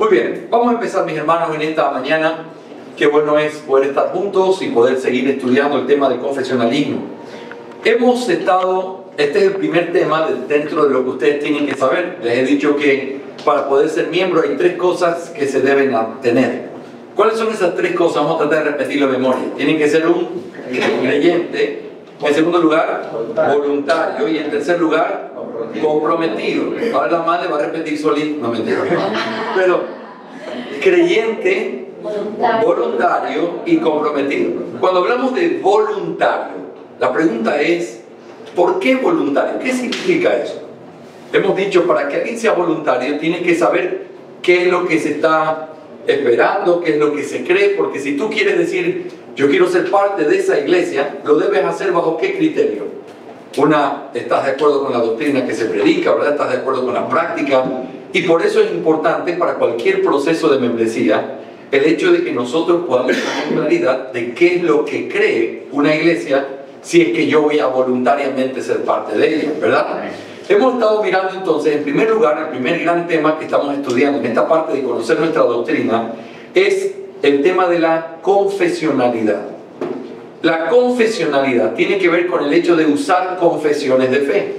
Muy bien, vamos a empezar, mis hermanos, en esta mañana. Qué bueno es poder estar juntos y poder seguir estudiando el tema del confesionalismo. Hemos estado, este es el primer tema dentro de lo que ustedes tienen que saber. Les he dicho que para poder ser miembro hay tres cosas que se deben tener. ¿Cuáles son esas tres cosas? Vamos a tratar de repetirlo de memoria. Tienen que ser un creyente, en segundo lugar, voluntario, y en tercer lugar, comprometido. Ahora la madre va a repetir solito, no mentira. Pero creyente, voluntario y comprometido. Cuando hablamos de voluntario, la pregunta es, ¿por qué voluntario? ¿Qué significa eso? Hemos dicho, para que alguien sea voluntario, tiene que saber qué es lo que se está esperando, qué es lo que se cree, porque si tú quieres decir, yo quiero ser parte de esa iglesia, lo debes hacer bajo qué criterio. Estás de acuerdo con la doctrina que se predica, ¿verdad? Estás de acuerdo con la práctica, y por eso es importante para cualquier proceso de membresía el hecho de que nosotros podamos tener claridad de qué es lo que cree una iglesia si es que yo voy a voluntariamente ser parte de ella, ¿verdad? Hemos estado mirando entonces, en primer lugar, el primer gran tema que estamos estudiando en esta parte de conocer nuestra doctrina es el tema de la confesionalidad. La confesionalidad tiene que ver con el hecho de usar confesiones de fe.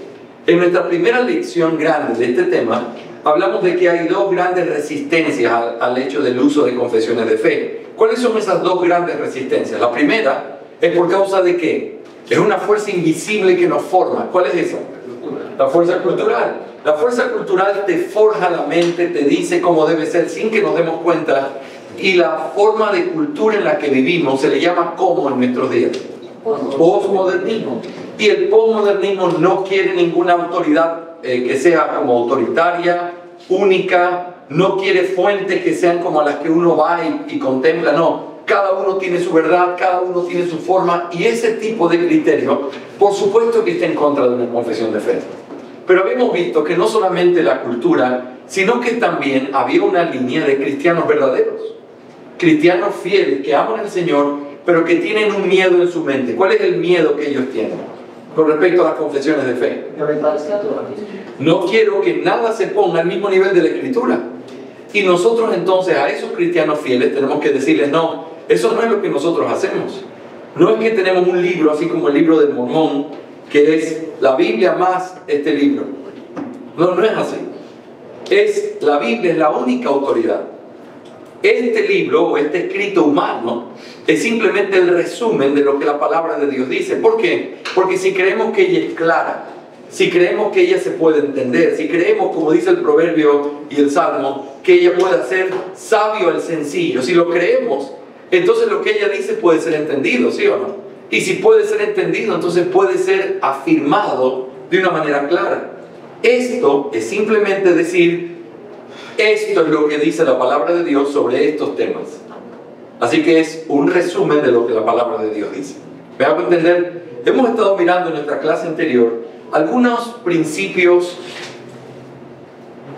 En nuestra primera lección grande de este tema, hablamos de que hay dos grandes resistencias al hecho del uso de confesiones de fe. ¿Cuáles son esas dos grandes resistencias? La primera es por causa de ¿qué? Es una fuerza invisible que nos forma. ¿Cuál es esa? La fuerza cultural. La fuerza cultural te forja la mente, te dice cómo debe ser sin que nos demos cuenta. Y la forma de cultura en la que vivimos se le llama ¿cómo en nuestros días? Postmodernismo. Y el postmodernismo no quiere ninguna autoridad que sea como autoritaria, única, no quiere fuentes que sean como las que uno va y contempla, no. Cada uno tiene su verdad, cada uno tiene su forma, y ese tipo de criterio, por supuesto que está en contra de una confesión de fe. Pero habíamos visto que no solamente la cultura, sino que también había una línea de cristianos verdaderos, cristianos fieles que aman al Señor, pero que tienen un miedo en su mente. ¿Cuál es el miedo que ellos tienen con respecto a las confesiones de fe? No quiero que nada se ponga al mismo nivel de la Escritura. Y nosotros entonces a esos cristianos fieles tenemos que decirles, no, eso no es lo que nosotros hacemos. No es que tenemos un libro así como el libro del Mormón, que es la Biblia más este libro. No, no es así. La Biblia es la única autoridad. Este libro o este escrito humano es simplemente el resumen de lo que la palabra de Dios dice. ¿Por qué? Porque si creemos que ella es clara, si creemos que ella se puede entender, si creemos, como dice el proverbio y el salmo, que ella puede hacer sabio al sencillo, si lo creemos, entonces lo que ella dice puede ser entendido, ¿sí o no? Y si puede ser entendido, entonces puede ser afirmado de una manera clara. Esto es simplemente decir, esto es lo que dice la palabra de Dios sobre estos temas. Así que es un resumen de lo que la palabra de Dios dice. ¿Me hago entender? Hemos estado mirando en nuestra clase anterior algunos principios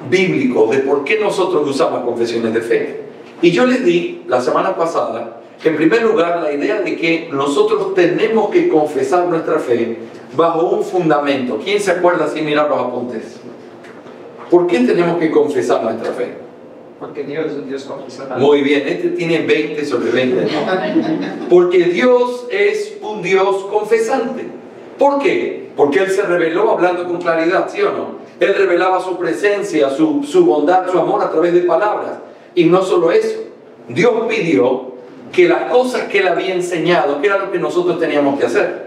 bíblicos de por qué nosotros usamos confesiones de fe. Y yo les di la semana pasada, en primer lugar, la idea de que nosotros tenemos que confesar nuestra fe bajo un fundamento. ¿Quién se acuerda sin mirar los apuntes? ¿Por qué tenemos que confesar nuestra fe? Porque Dios es un Dios confesional. Muy bien, este tiene 20 sobre 20. Porque Dios es un Dios confesante. ¿Por qué? Porque Él se reveló hablando con claridad, ¿sí o no? Él revelaba su presencia, su bondad, su amor a través de palabras. Y no solo eso, Dios pidió que las cosas que Él había enseñado, que era lo que nosotros teníamos que hacer,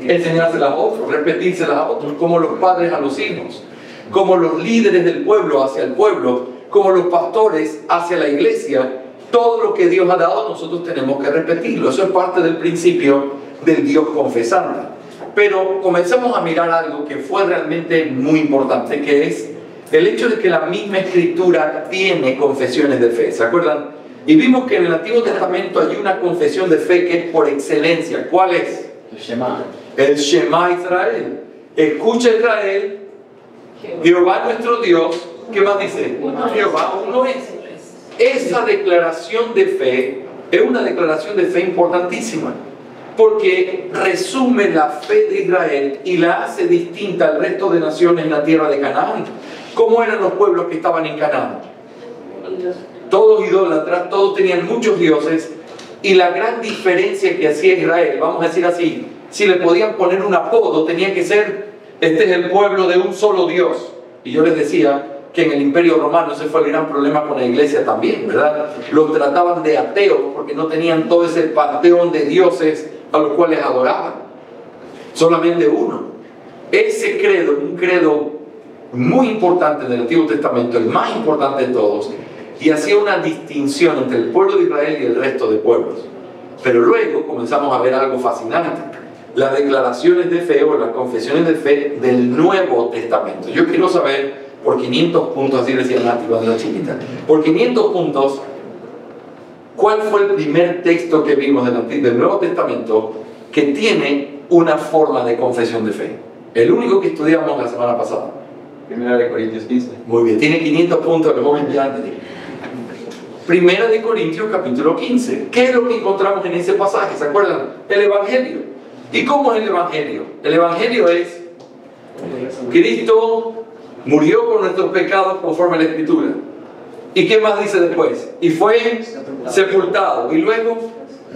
enseñárselas a otros, repetírselas a otros, como los padres a los hijos, como los líderes del pueblo hacia el pueblo, como los pastores hacia la iglesia. Todo lo que Dios ha dado nosotros tenemos que repetirlo. Eso es parte del principio del Dios confesante. Pero comenzamos a mirar algo que fue realmente muy importante, que es el hecho de que la misma Escritura tiene confesiones de fe. ¿Se acuerdan? Y vimos que en el Antiguo Testamento hay una confesión de fe que es por excelencia. ¿Cuál es? El Shema. El Shema Israel. Escucha Israel, Jehová nuestro Dios. ¿Qué más dice? Jehová uno es. Esa declaración de fe es una declaración de fe importantísima, porque resume la fe de Israel y la hace distinta al resto de naciones en la tierra de Canaán. ¿Cómo eran los pueblos que estaban en Canaán? Todos idólatras, todos tenían muchos dioses, y la gran diferencia que hacía Israel, vamos a decir así, si le podían poner un apodo, tenía que ser, este es el pueblo de un solo Dios. Y yo les decía que en el Imperio Romano ese fue el gran problema con la iglesia también, ¿verdad? Los trataban de ateos porque no tenían todo ese panteón de dioses a los cuales adoraban. Solamente uno. Ese credo, un credo muy importante en el Antiguo Testamento, el más importante de todos, y hacía una distinción entre el pueblo de Israel y el resto de pueblos. Pero luego comenzamos a ver algo fascinante: las declaraciones de fe o las confesiones de fe del Nuevo Testamento. Yo quiero saber, por 500 puntos, así decía Nati cuando era chiquita, por 500 puntos, ¿cuál fue el primer texto que vimos del Nuevo Testamento que tiene una forma de confesión de fe? El único que estudiamos la semana pasada. Primera de Corintios 15. Muy bien, tiene 500 puntos, lo vamos a enviar antes. Primera de Corintios capítulo 15. ¿Qué es lo que encontramos en ese pasaje? ¿Se acuerdan? El Evangelio. ¿Y cómo es el Evangelio? El Evangelio es: Cristo murió por nuestros pecados conforme a la Escritura. ¿Y qué más dice después? Y fue sepultado, y luego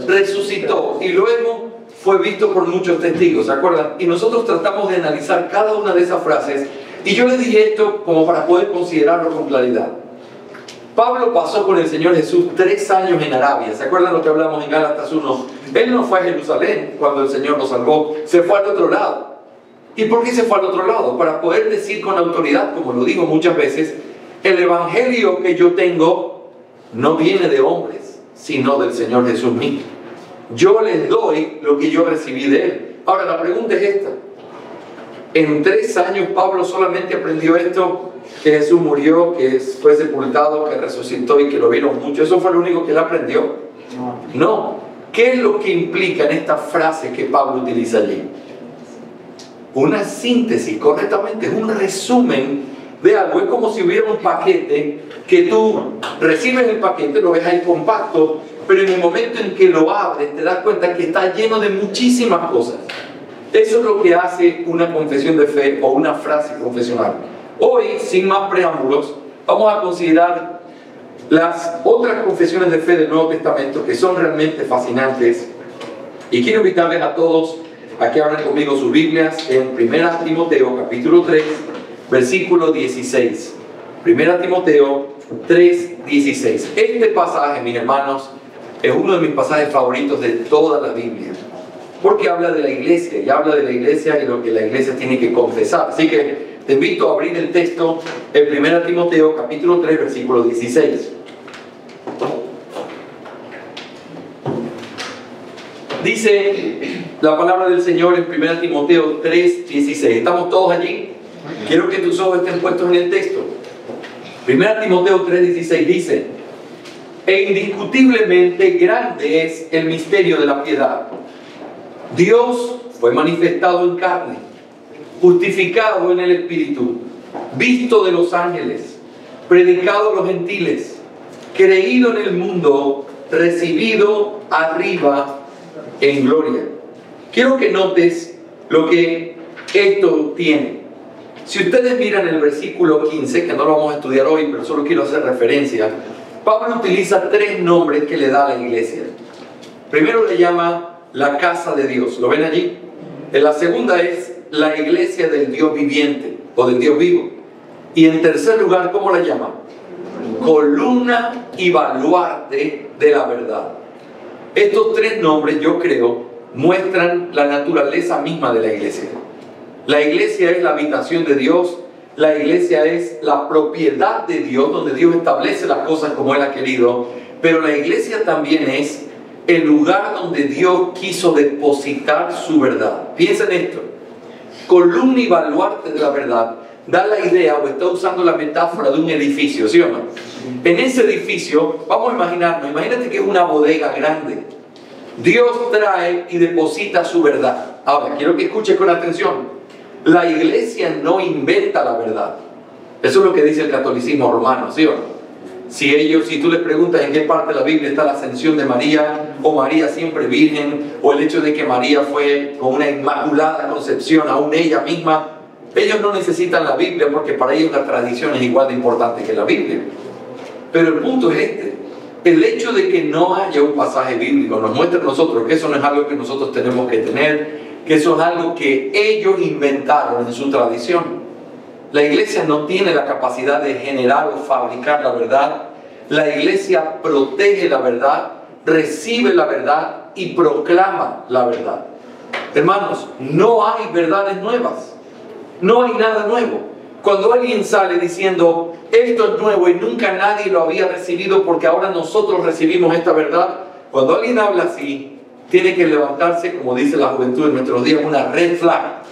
resucitó, y luego fue visto por muchos testigos. ¿Se acuerdan? Y nosotros tratamos de analizar cada una de esas frases, y yo les dije esto como para poder considerarlo con claridad. Pablo pasó con el Señor Jesús 3 años en Arabia. ¿Se acuerdan lo que hablamos en Gálatas 1? Él no fue a Jerusalén cuando el Señor lo salvó, se fue al otro lado. ¿Y por qué se fue al otro lado? Para poder decir con autoridad, como lo digo muchas veces: el Evangelio que yo tengo no viene de hombres, sino del Señor Jesús mismo. Yo les doy lo que yo recibí de Él. Ahora la pregunta es esta: ¿en 3 años Pablo solamente aprendió esto? Que Jesús murió, que fue sepultado, que resucitó y que lo vieron mucho. ¿Eso fue lo único que él aprendió? No. ¿Qué es lo que implica en esta frase que Pablo utiliza allí? Una síntesis, correctamente, es un resumen de algo. Es como si hubiera un paquete que tú recibes el paquete, lo ves ahí compacto, pero en el momento en que lo abres te das cuenta que está lleno de muchísimas cosas. Eso es lo que hace una confesión de fe o una frase confesional. Hoy, sin más preámbulos, vamos a considerar las otras confesiones de fe del Nuevo Testamento, que son realmente fascinantes. Y quiero invitarles a todos a que abran conmigo sus Biblias en 1 Timoteo capítulo 3, versículo 16. 1 Timoteo 3, 16. Este pasaje, mis hermanos, es uno de mis pasajes favoritos de toda la Biblia, porque habla de la iglesia, y habla de la iglesia y lo que la iglesia tiene que confesar. Así que te invito a abrir el texto en 1 Timoteo capítulo 3, versículo 16. Dice la palabra del Señor en 1 Timoteo 3, 16. ¿Estamos todos allí? Quiero que tus ojos estén puestos en el texto. 1 Timoteo 3, 16 dice: e indiscutiblemente grande es el misterio de la piedad. Dios fue manifestado en carne, justificado en el Espíritu, visto de los ángeles, predicado a los gentiles, creído en el mundo, recibido arriba en gloria. Quiero que notes lo que esto tiene. Si ustedes miran el versículo 15, que no lo vamos a estudiar hoy, pero solo quiero hacer referencia, Pablo utiliza 3 nombres que le da a la iglesia. Primero le llama la casa de Dios, ¿lo ven allí? En la segunda es la iglesia del Dios viviente o del Dios vivo. Y en tercer lugar, ¿cómo la llama? Columna y baluarte de la verdad. Estos 3 nombres, yo creo, muestran la naturaleza misma de la iglesia. La iglesia es la habitación de Dios, la iglesia es la propiedad de Dios, donde Dios establece las cosas como Él ha querido, pero la iglesia también es el lugar donde Dios quiso depositar su verdad. Piensa en esto: columna y baluarte de la verdad da la idea, o está usando la metáfora de un edificio, ¿sí o no? En ese edificio, vamos a imaginarnos, imagínate que es una bodega grande. Dios trae y deposita su verdad. Ahora, quiero que escuches con atención. La iglesia no inventa la verdad. Eso es lo que dice el catolicismo romano, ¿sí o no? Si tú les preguntas en qué parte de la Biblia está la ascensión de María, o María siempre virgen, o el hecho de que María fue con una inmaculada concepción, aún ella misma, ellos no necesitan la Biblia, porque para ellos la tradición es igual de importante que la Biblia. Pero el punto es este. El hecho de que no haya un pasaje bíblico nos muestra a nosotros que eso no es algo que nosotros tenemos que tener, que eso es algo que ellos inventaron en su tradición. La iglesia no tiene la capacidad de generar o fabricar la verdad. La iglesia protege la verdad, recibe la verdad y proclama la verdad. Hermanos, no hay verdades nuevas. No hay nada nuevo. Cuando alguien sale diciendo, esto es nuevo y nunca nadie lo había recibido porque ahora nosotros recibimos esta verdad, cuando alguien habla así, tiene que levantarse, como dice la juventud en nuestros días, una red flag,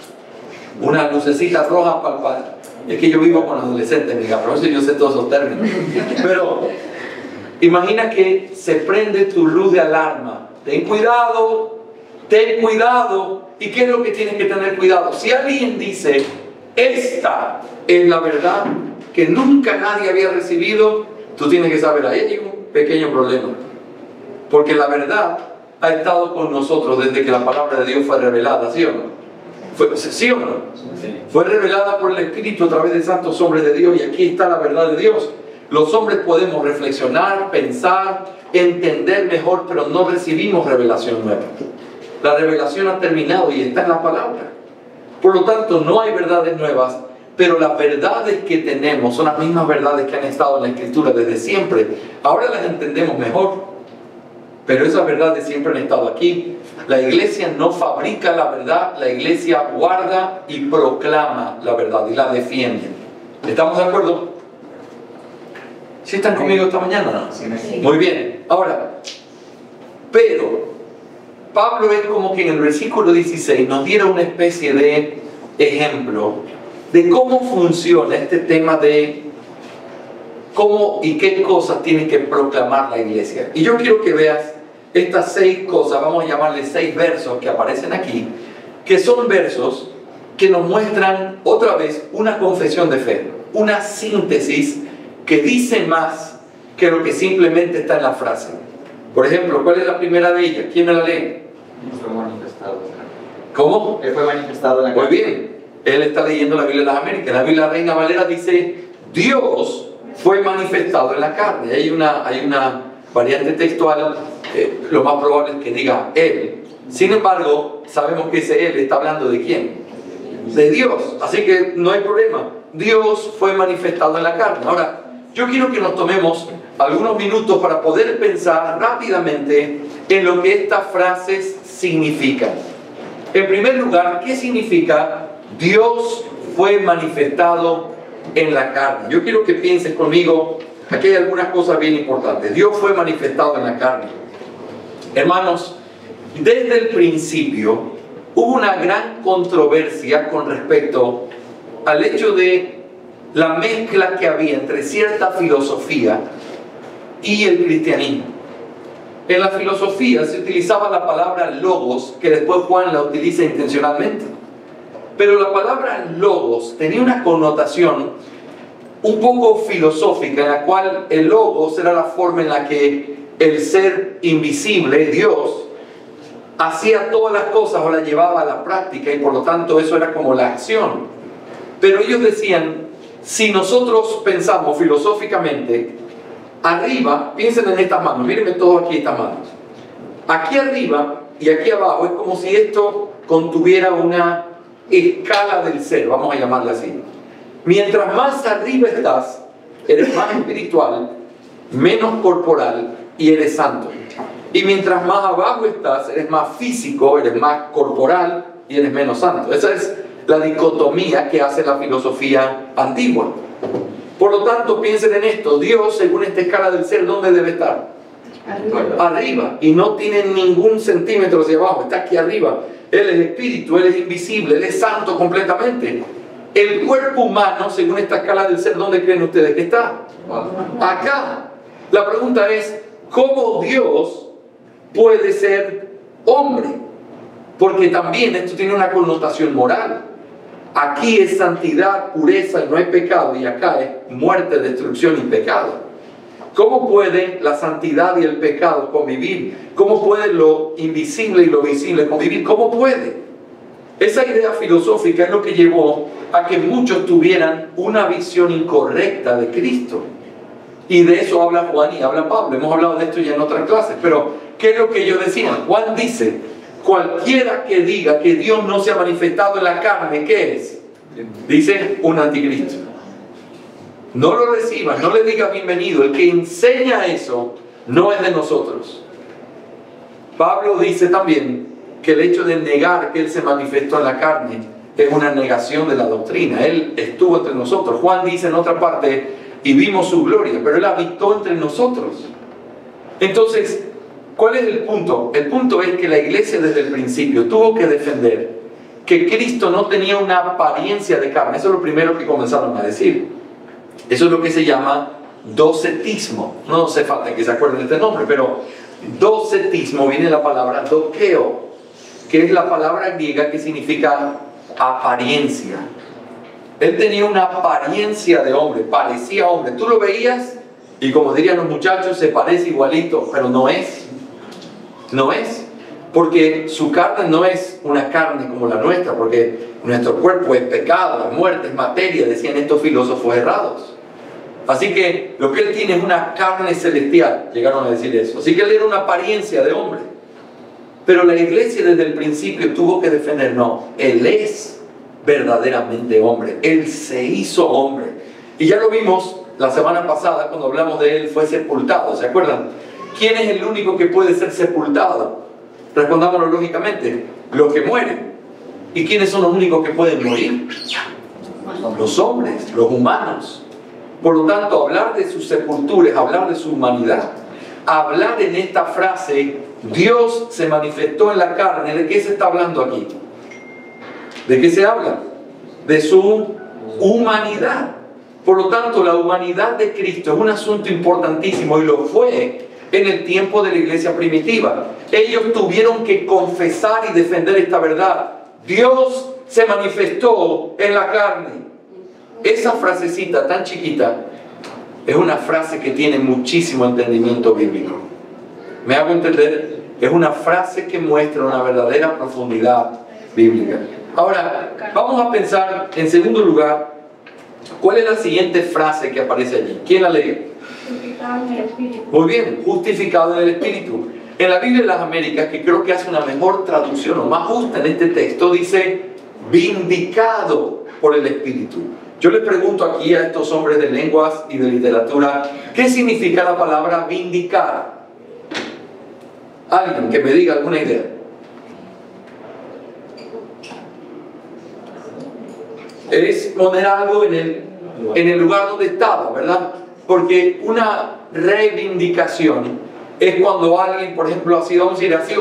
una lucecita roja palpable. Es que yo vivo con adolescentes, mi cabrón, yo sé todos esos términos. Pero imagina que se prende tu luz de alarma. Ten cuidado, ten cuidado. ¿Y qué es lo que tienes que tener cuidado? Si alguien dice, esta es la verdad que nunca nadie había recibido, tú tienes que saber, ahí hay un pequeño problema. Porque la verdad ha estado con nosotros desde que la palabra de Dios fue revelada, ¿sí o no? ¿Sí o no? Sí. Fue revelada por el Espíritu a través de santos hombres de Dios y aquí está la verdad de Dios. Los hombres podemos reflexionar, pensar, entender mejor, pero no recibimos revelación nueva. La revelación ha terminado y está en la palabra. Por lo tanto, no hay verdades nuevas, pero las verdades que tenemos son las mismas verdades que han estado en la Escritura desde siempre. Ahora las entendemos mejor, pero esas verdades siempre han estado aquí. La iglesia no fabrica la verdad, la iglesia guarda y proclama la verdad y la defiende. ¿Estamos de acuerdo? ¿Sí están conmigo esta mañana? Sí. Muy bien. Ahora, pero Pablo es como que en el versículo 16 nos diera una especie de ejemplo de cómo funciona este tema de cómo y qué cosas tiene que proclamar la iglesia. Y yo quiero que veas estas 6 cosas, vamos a llamarle 6 versos que aparecen aquí, que son versos que nos muestran otra vez una confesión de fe, una síntesis que dice más que lo que simplemente está en la frase. Por ejemplo, ¿cuál es la primera de ellas? ¿Quién me la lee? Fue manifestado. ¿Cómo? Él fue manifestado en la Muy carne. bien. Él está leyendo la Biblia de las Américas. La Biblia Reina Valera dice, Dios fue manifestado en la carne. Hay una variante textual, lo más probable es que diga Él. Sin embargo, sabemos que ese Él está hablando ¿de quién? De Dios. Así que no hay problema. Dios fue manifestado en la carne. Ahora, yo quiero que nos tomemos algunos minutos para poder pensar rápidamente en lo que estas frases significan. En primer lugar, ¿qué significa Dios fue manifestado en la carne? Yo quiero que pienses conmigo, aquí hay algunas cosas bien importantes. Dios fue manifestado en la carne. Hermanos, desde el principio hubo una gran controversia con respecto al hecho de la mezcla que había entre cierta filosofía y el cristianismo. En la filosofía se utilizaba la palabra logos, que después Juan la utiliza intencionalmente. Pero la palabra logos tenía una connotación un poco filosófica, en la cual el logos era la forma en la que el ser invisible, Dios, hacía todas las cosas o las llevaba a la práctica y por lo tanto eso era como la acción. Pero ellos decían, si nosotros pensamos filosóficamente, arriba, piensen en estas manos, mírenme todos aquí estas manos. Aquí arriba y aquí abajo es como si esto contuviera una escala del ser, vamos a llamarla así. Mientras más arriba estás, eres más espiritual, menos corporal y eres santo. Y mientras más abajo estás, eres más físico, eres más corporal y eres menos santo. Esa es la dicotomía que hace la filosofía antigua. Por lo tanto, piensen en esto. Dios, según esta escala del ser, ¿dónde debe estar? Arriba. Y no tiene ningún centímetro hacia abajo. Está aquí arriba. Él es espíritu, Él es invisible, Él es santo completamente. El cuerpo humano, según esta escala del ser, ¿dónde creen ustedes que está? Acá. La pregunta es, ¿cómo Dios puede ser hombre? Porque también esto tiene una connotación moral. Aquí es santidad, pureza y no hay pecado, y acá es muerte, destrucción y pecado. ¿Cómo puede la santidad y el pecado convivir? ¿Cómo puede lo invisible y lo visible convivir? ¿Cómo puede? Esa idea filosófica es lo que llevó a que muchos tuvieran una visión incorrecta de Cristo. Y de eso habla Juan y habla Pablo. Hemos hablado de esto ya en otras clases. Pero, ¿qué es lo que ellos decían? Juan dice, cualquiera que diga que Dios no se ha manifestado en la carne, ¿qué es? Dice, un anticristo. No lo recibas, no le digas bienvenido. El que enseña eso no es de nosotros. Pablo dice también que el hecho de negar que Él se manifestó en la carne es una negación de la doctrina. Él estuvo entre nosotros. Juan dice en otra parte, y vimos su gloria, pero Él habitó entre nosotros. Entonces, ¿cuál es el punto? El punto es que la iglesia desde el principio tuvo que defender que Cristo no tenía una apariencia de carne. Eso es lo primero que comenzaron a decir. Eso es lo que se llama docetismo. No hace falta que se acuerden de este nombre, pero docetismo viene de la palabra dokeo, que es la palabra griega que significa apariencia. Él tenía una apariencia de hombre, parecía hombre. Tú lo veías y, como dirían los muchachos, se parece igualito, pero no es. No es. Porque su carne no es una carne como la nuestra, porque nuestro cuerpo es pecado, la muerte es materia, decían estos filósofos errados. Así que lo que él tiene es una carne celestial, llegaron a decir eso. Así que él era una apariencia de hombre. Pero la iglesia desde el principio tuvo que defender, no, él es verdaderamente hombre. Él se hizo hombre. Y ya lo vimos la semana pasada cuando hablamos de él, fue sepultado, ¿se acuerdan? ¿Quién es el único que puede ser sepultado? Respondámoslo lógicamente, los que mueren. ¿Y quiénes son los únicos que pueden morir? Los hombres, los humanos. Por lo tanto, hablar de su sepultura es hablar de su humanidad. Hablar en esta frase, Dios se manifestó en la carne, ¿de qué se está hablando aquí? ¿De qué se habla? De su humanidad. Por lo tanto, la humanidad de Cristo es un asunto importantísimo y lo fue en el tiempo de la iglesia primitiva. Ellos tuvieron que confesar y defender esta verdad. Dios se manifestó en la carne. Esa frasecita tan chiquita es una frase que tiene muchísimo entendimiento bíblico. ¿Me hago entender? Es una frase que muestra una verdadera profundidad bíblica. Ahora, vamos a pensar, en segundo lugar, ¿cuál es la siguiente frase que aparece allí? ¿Quién la lee? Justificado en el Espíritu. Muy bien, justificado en el Espíritu. En la Biblia de las Américas, que creo que hace una mejor traducción o más justa en este texto, dice vindicado por el Espíritu. Yo les pregunto aquí a estos hombres de lenguas y de literatura, ¿qué significa la palabra vindicar? Alguien que me diga alguna idea. Es poner algo en el lugar donde estaba, ¿verdad? Porque una reivindicación es cuando alguien, por ejemplo, ha sido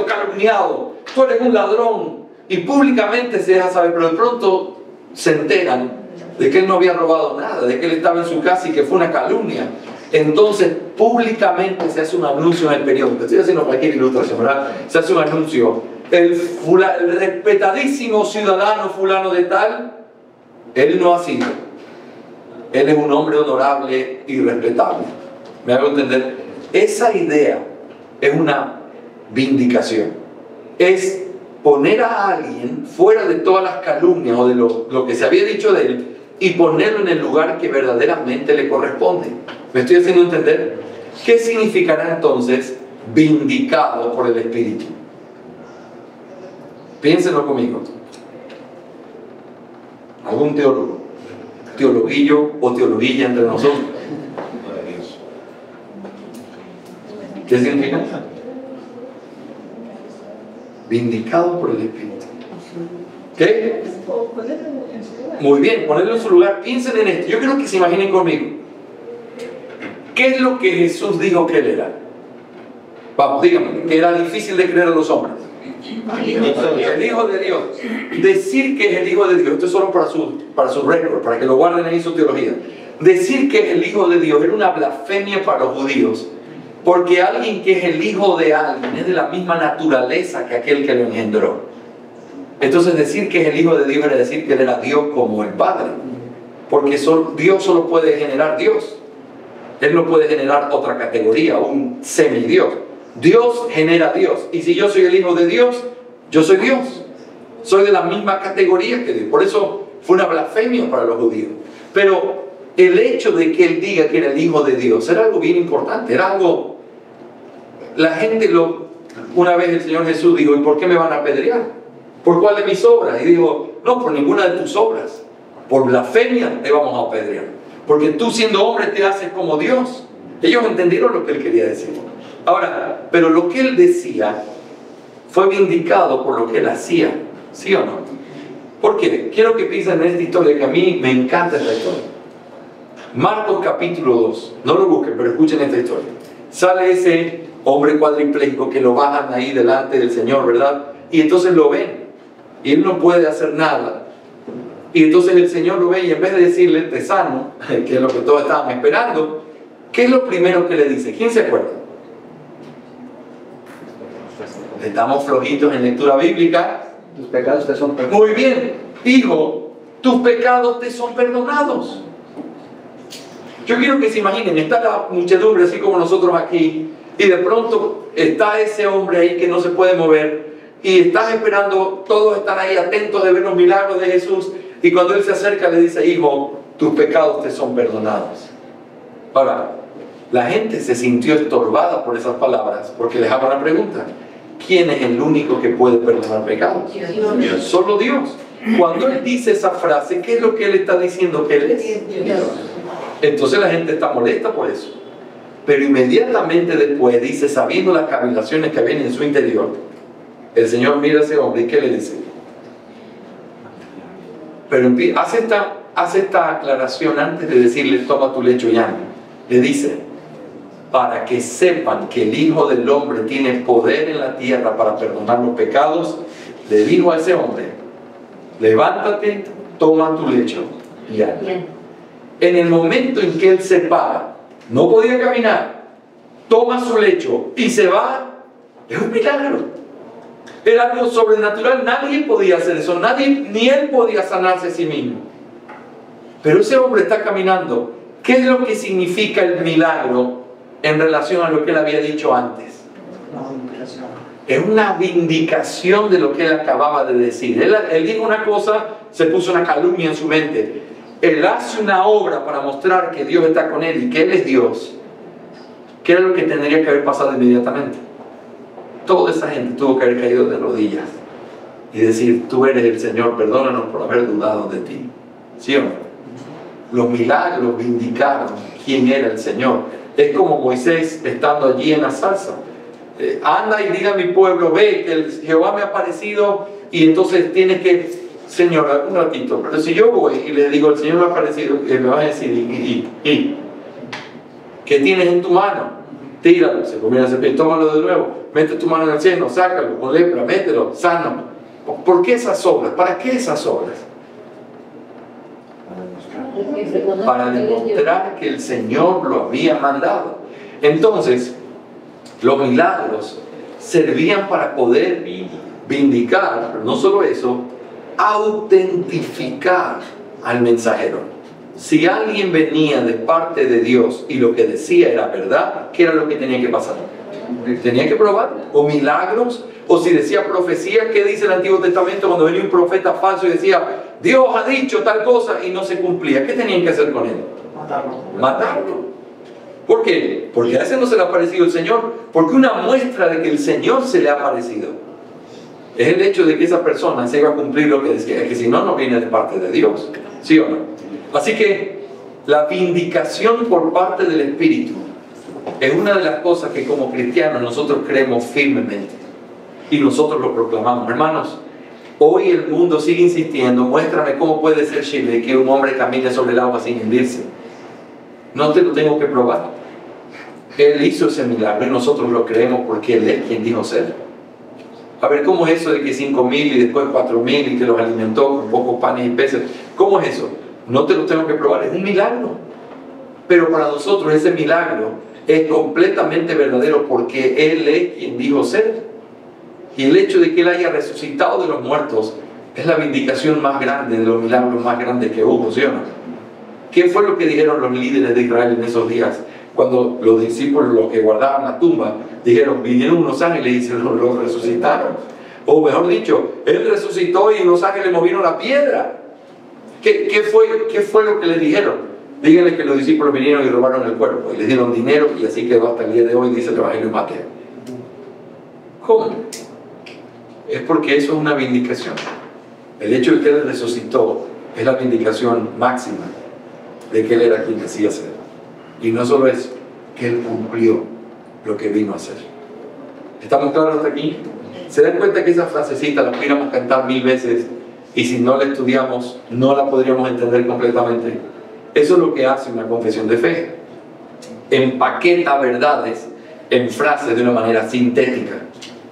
calumniado, tú eres un ladrón, y públicamente se deja saber, pero de pronto se enteran de que él no había robado nada, de que él estaba en su casa y que fue una calumnia. Entonces, públicamente se hace un anuncio en el periódico. Estoy haciendo cualquier ilustración, ¿verdad? Se hace un anuncio. El respetadísimo ciudadano fulano de tal, él no ha sido. Él es un hombre honorable y respetable. ¿Me hago entender? Esa idea es una vindicación. Es poner a alguien fuera de todas las calumnias o de lo que se había dicho de él y ponerlo en el lugar que verdaderamente le corresponde. ¿Me estoy haciendo entender? ¿Qué significará entonces vindicado por el Espíritu? Piénsenlo conmigo. ¿Algún teólogo? ¿Teologuillo o teologuilla entre nosotros? ¿Qué significa? Vindicado por el Espíritu. ¿Qué? Muy bien, ponerlo en su lugar. Piensen en esto. Yo quiero que se imaginen conmigo. ¿Qué es lo que Jesús dijo que él era? Vamos, díganme, que era difícil de creer a los hombres. El Hijo de Dios. Decir que es el Hijo de Dios, esto es solo para su récord, para que lo guarden ahí en su teología. Decir que es el Hijo de Dios era una blasfemia para los judíos, porque alguien que es el hijo de alguien es de la misma naturaleza que aquel que lo engendró. Entonces decir que es el Hijo de Dios era decir que él era Dios como el Padre, porque Dios solo puede generar Dios. Él no puede generar otra categoría, un semidios. Dios genera Dios. Y si yo soy el Hijo de Dios, yo soy Dios. Soy de la misma categoría que Dios. Por eso fue una blasfemia para los judíos. Pero el hecho de que él diga que era el Hijo de Dios era algo bien importante, era algo, la gente una vez el Señor Jesús dijo, ¿y por qué me van a apedrear? ¿Por cuál de mis obras? Y dijo, no, por ninguna de tus obras, por blasfemia te vamos a apedrear, porque tú siendo hombre te haces como Dios. Ellos entendieron lo que él quería decir. Ahora, pero lo que él decía fue vindicado por lo que él hacía, ¿sí o no? ¿Por qué? Quiero que piensen en esta historia, que a mí me encanta esta historia. Marcos capítulo 2, no lo busquen, pero escuchen esta historia. Sale ese hombre cuadripléjico que lo bajan ahí delante del Señor, ¿verdad? Y entonces lo ven, y él no puede hacer nada. Y entonces el Señor lo ve, y en vez de decirle, te sano, que es lo que todos estaban esperando, ¿qué es lo primero que le dice? ¿Quién se acuerda? Estamos flojitos en lectura bíblica. Tus pecados te son perdonados. Muy bien, hijo, tus pecados te son perdonados. Yo quiero que se imaginen, está la muchedumbre así como nosotros aquí, y de pronto está ese hombre ahí que no se puede mover, y estás esperando, todos están ahí atentos de ver los milagros de Jesús, y cuando él se acerca le dice, hijo, tus pecados te son perdonados. Ahora, la gente se sintió estorbada por esas palabras, porque les hago una pregunta: ¿quién es el único que puede perdonar pecados? Dios. Solo Dios. Cuando él dice esa frase, ¿qué es lo que él está diciendo que él es? Dios. Entonces la gente está molesta por eso. Pero inmediatamente después dice, sabiendo las cavilaciones que vienen en su interior, el Señor mira a ese hombre y ¿qué le dice? Pero hace esta aclaración antes de decirle, toma tu lecho y anda. Le dice, para que sepan que el Hijo del Hombre tiene poder en la tierra para perdonar los pecados, le dijo a ese hombre, levántate, toma tu lecho y anda. En el momento en que él se para, no podía caminar, toma su lecho y se va, es un milagro. Era algo sobrenatural, nadie podía hacer eso, ni él podía sanarse a sí mismo. Pero ese hombre está caminando. ¿Qué es lo que significa el milagro en relación a lo que él había dicho antes? Es una vindicación de lo que él acababa de decir. Él dijo una cosa, se puso una calumnia en su mente. Él hace una obra para mostrar que Dios está con él y que él es Dios. ¿Qué era lo que tendría que haber pasado inmediatamente? Toda esa gente tuvo que haber caído de rodillas y decir, tú eres el Señor, perdónanos por haber dudado de ti. ¿Sí o no? Los milagros vindicaron quién era el Señor. Es como Moisés estando allí en la zarza. Anda y diga a mi pueblo, ve que Jehová me ha aparecido, y entonces tienes que, Señor, un ratito, pero si yo voy y le digo, el Señor me ha aparecido, me va a decir, ¿qué tienes en tu mano? Tíralo, se comienza a serpiente, tómalo de nuevo, mete tu mano en el seno, sácalo, con lepra, mételo, sánalo. ¿Por qué esas obras? ¿Para qué esas obras? Para demostrar que el Señor lo había mandado. Entonces, los milagros servían para poder vindicar, pero no solo eso, autentificar al mensajero. Si alguien venía de parte de Dios y lo que decía era verdad, ¿qué era lo que tenía que pasar? Tenía que probar, o milagros, o si decía profecía. ¿Qué dice el Antiguo Testamento cuando venía un profeta falso y decía, Dios ha dicho tal cosa y no se cumplía? ¿Qué tenían que hacer con él? Matarlo. ¿Por qué? Porque a ese no se le ha aparecido el Señor, porque una muestra de que el Señor se le ha aparecido es el hecho de que esa persona se iba a cumplir lo que decía, que si no, no viene de parte de Dios. ¿Sí o no? Así que la vindicación por parte del Espíritu es una de las cosas que como cristianos nosotros creemos firmemente y nosotros lo proclamamos. Hermanos, hoy el mundo sigue insistiendo, muéstrame cómo puede ser Chile que un hombre camine sobre el agua sin hundirse. No te lo tengo que probar. Él hizo ese milagro y nosotros lo creemos porque Él es quien dijo ser. A ver, ¿cómo es eso de que 5.000 y después 4.000 y que los alimentó con pocos panes y peces? ¿Cómo es eso? No te lo tengo que probar, es un milagro. Pero para nosotros ese milagro es completamente verdadero porque Él es quien dijo ser. Y el hecho de que Él haya resucitado de los muertos es la vindicación más grande de los milagros más grandes que hubo, ¿sí o no? ¿Qué fue lo que dijeron los líderes de Israel en esos días? Cuando los discípulos, los que guardaban la tumba, dijeron, vinieron unos ángeles y se los resucitaron. O mejor dicho, Él resucitó y los ángeles movieron la piedra. ¿Qué fue lo que le dijeron? Díganle que los discípulos vinieron y robaron el cuerpo y les dieron dinero y así quedó hasta el día de hoy, dice el Evangelio de Mateo. ¿Cómo? Es porque eso es una vindicación. El hecho de que Él resucitó es la vindicación máxima de que Él era quien decía ser. Y no solo eso, que Él cumplió lo que vino a hacer. ¿Estamos claros hasta aquí? ¿Se dan cuenta que esa frasecita la pudiéramos cantar 1000 veces y si no la estudiamos no la podríamos entender completamente? Eso es lo que hace una confesión de fe. Empaqueta verdades en frases de una manera sintética.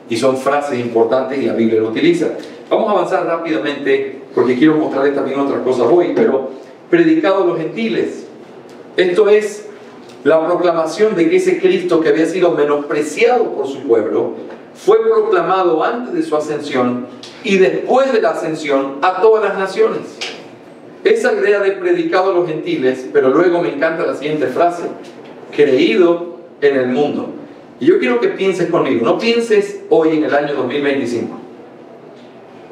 Y son frases importantes y la Biblia lo utiliza. Vamos a avanzar rápidamente porque quiero mostrarles también otras cosas hoy. Pero predicado a los gentiles. Esto es la proclamación de que ese Cristo que había sido menospreciado por su pueblo fue proclamado antes de su ascensión y después de la ascensión a todas las naciones. Esa idea de predicado a los gentiles, pero luego me encanta la siguiente frase: creído en el mundo. Y yo quiero que pienses conmigo, no pienses hoy en el año 2025.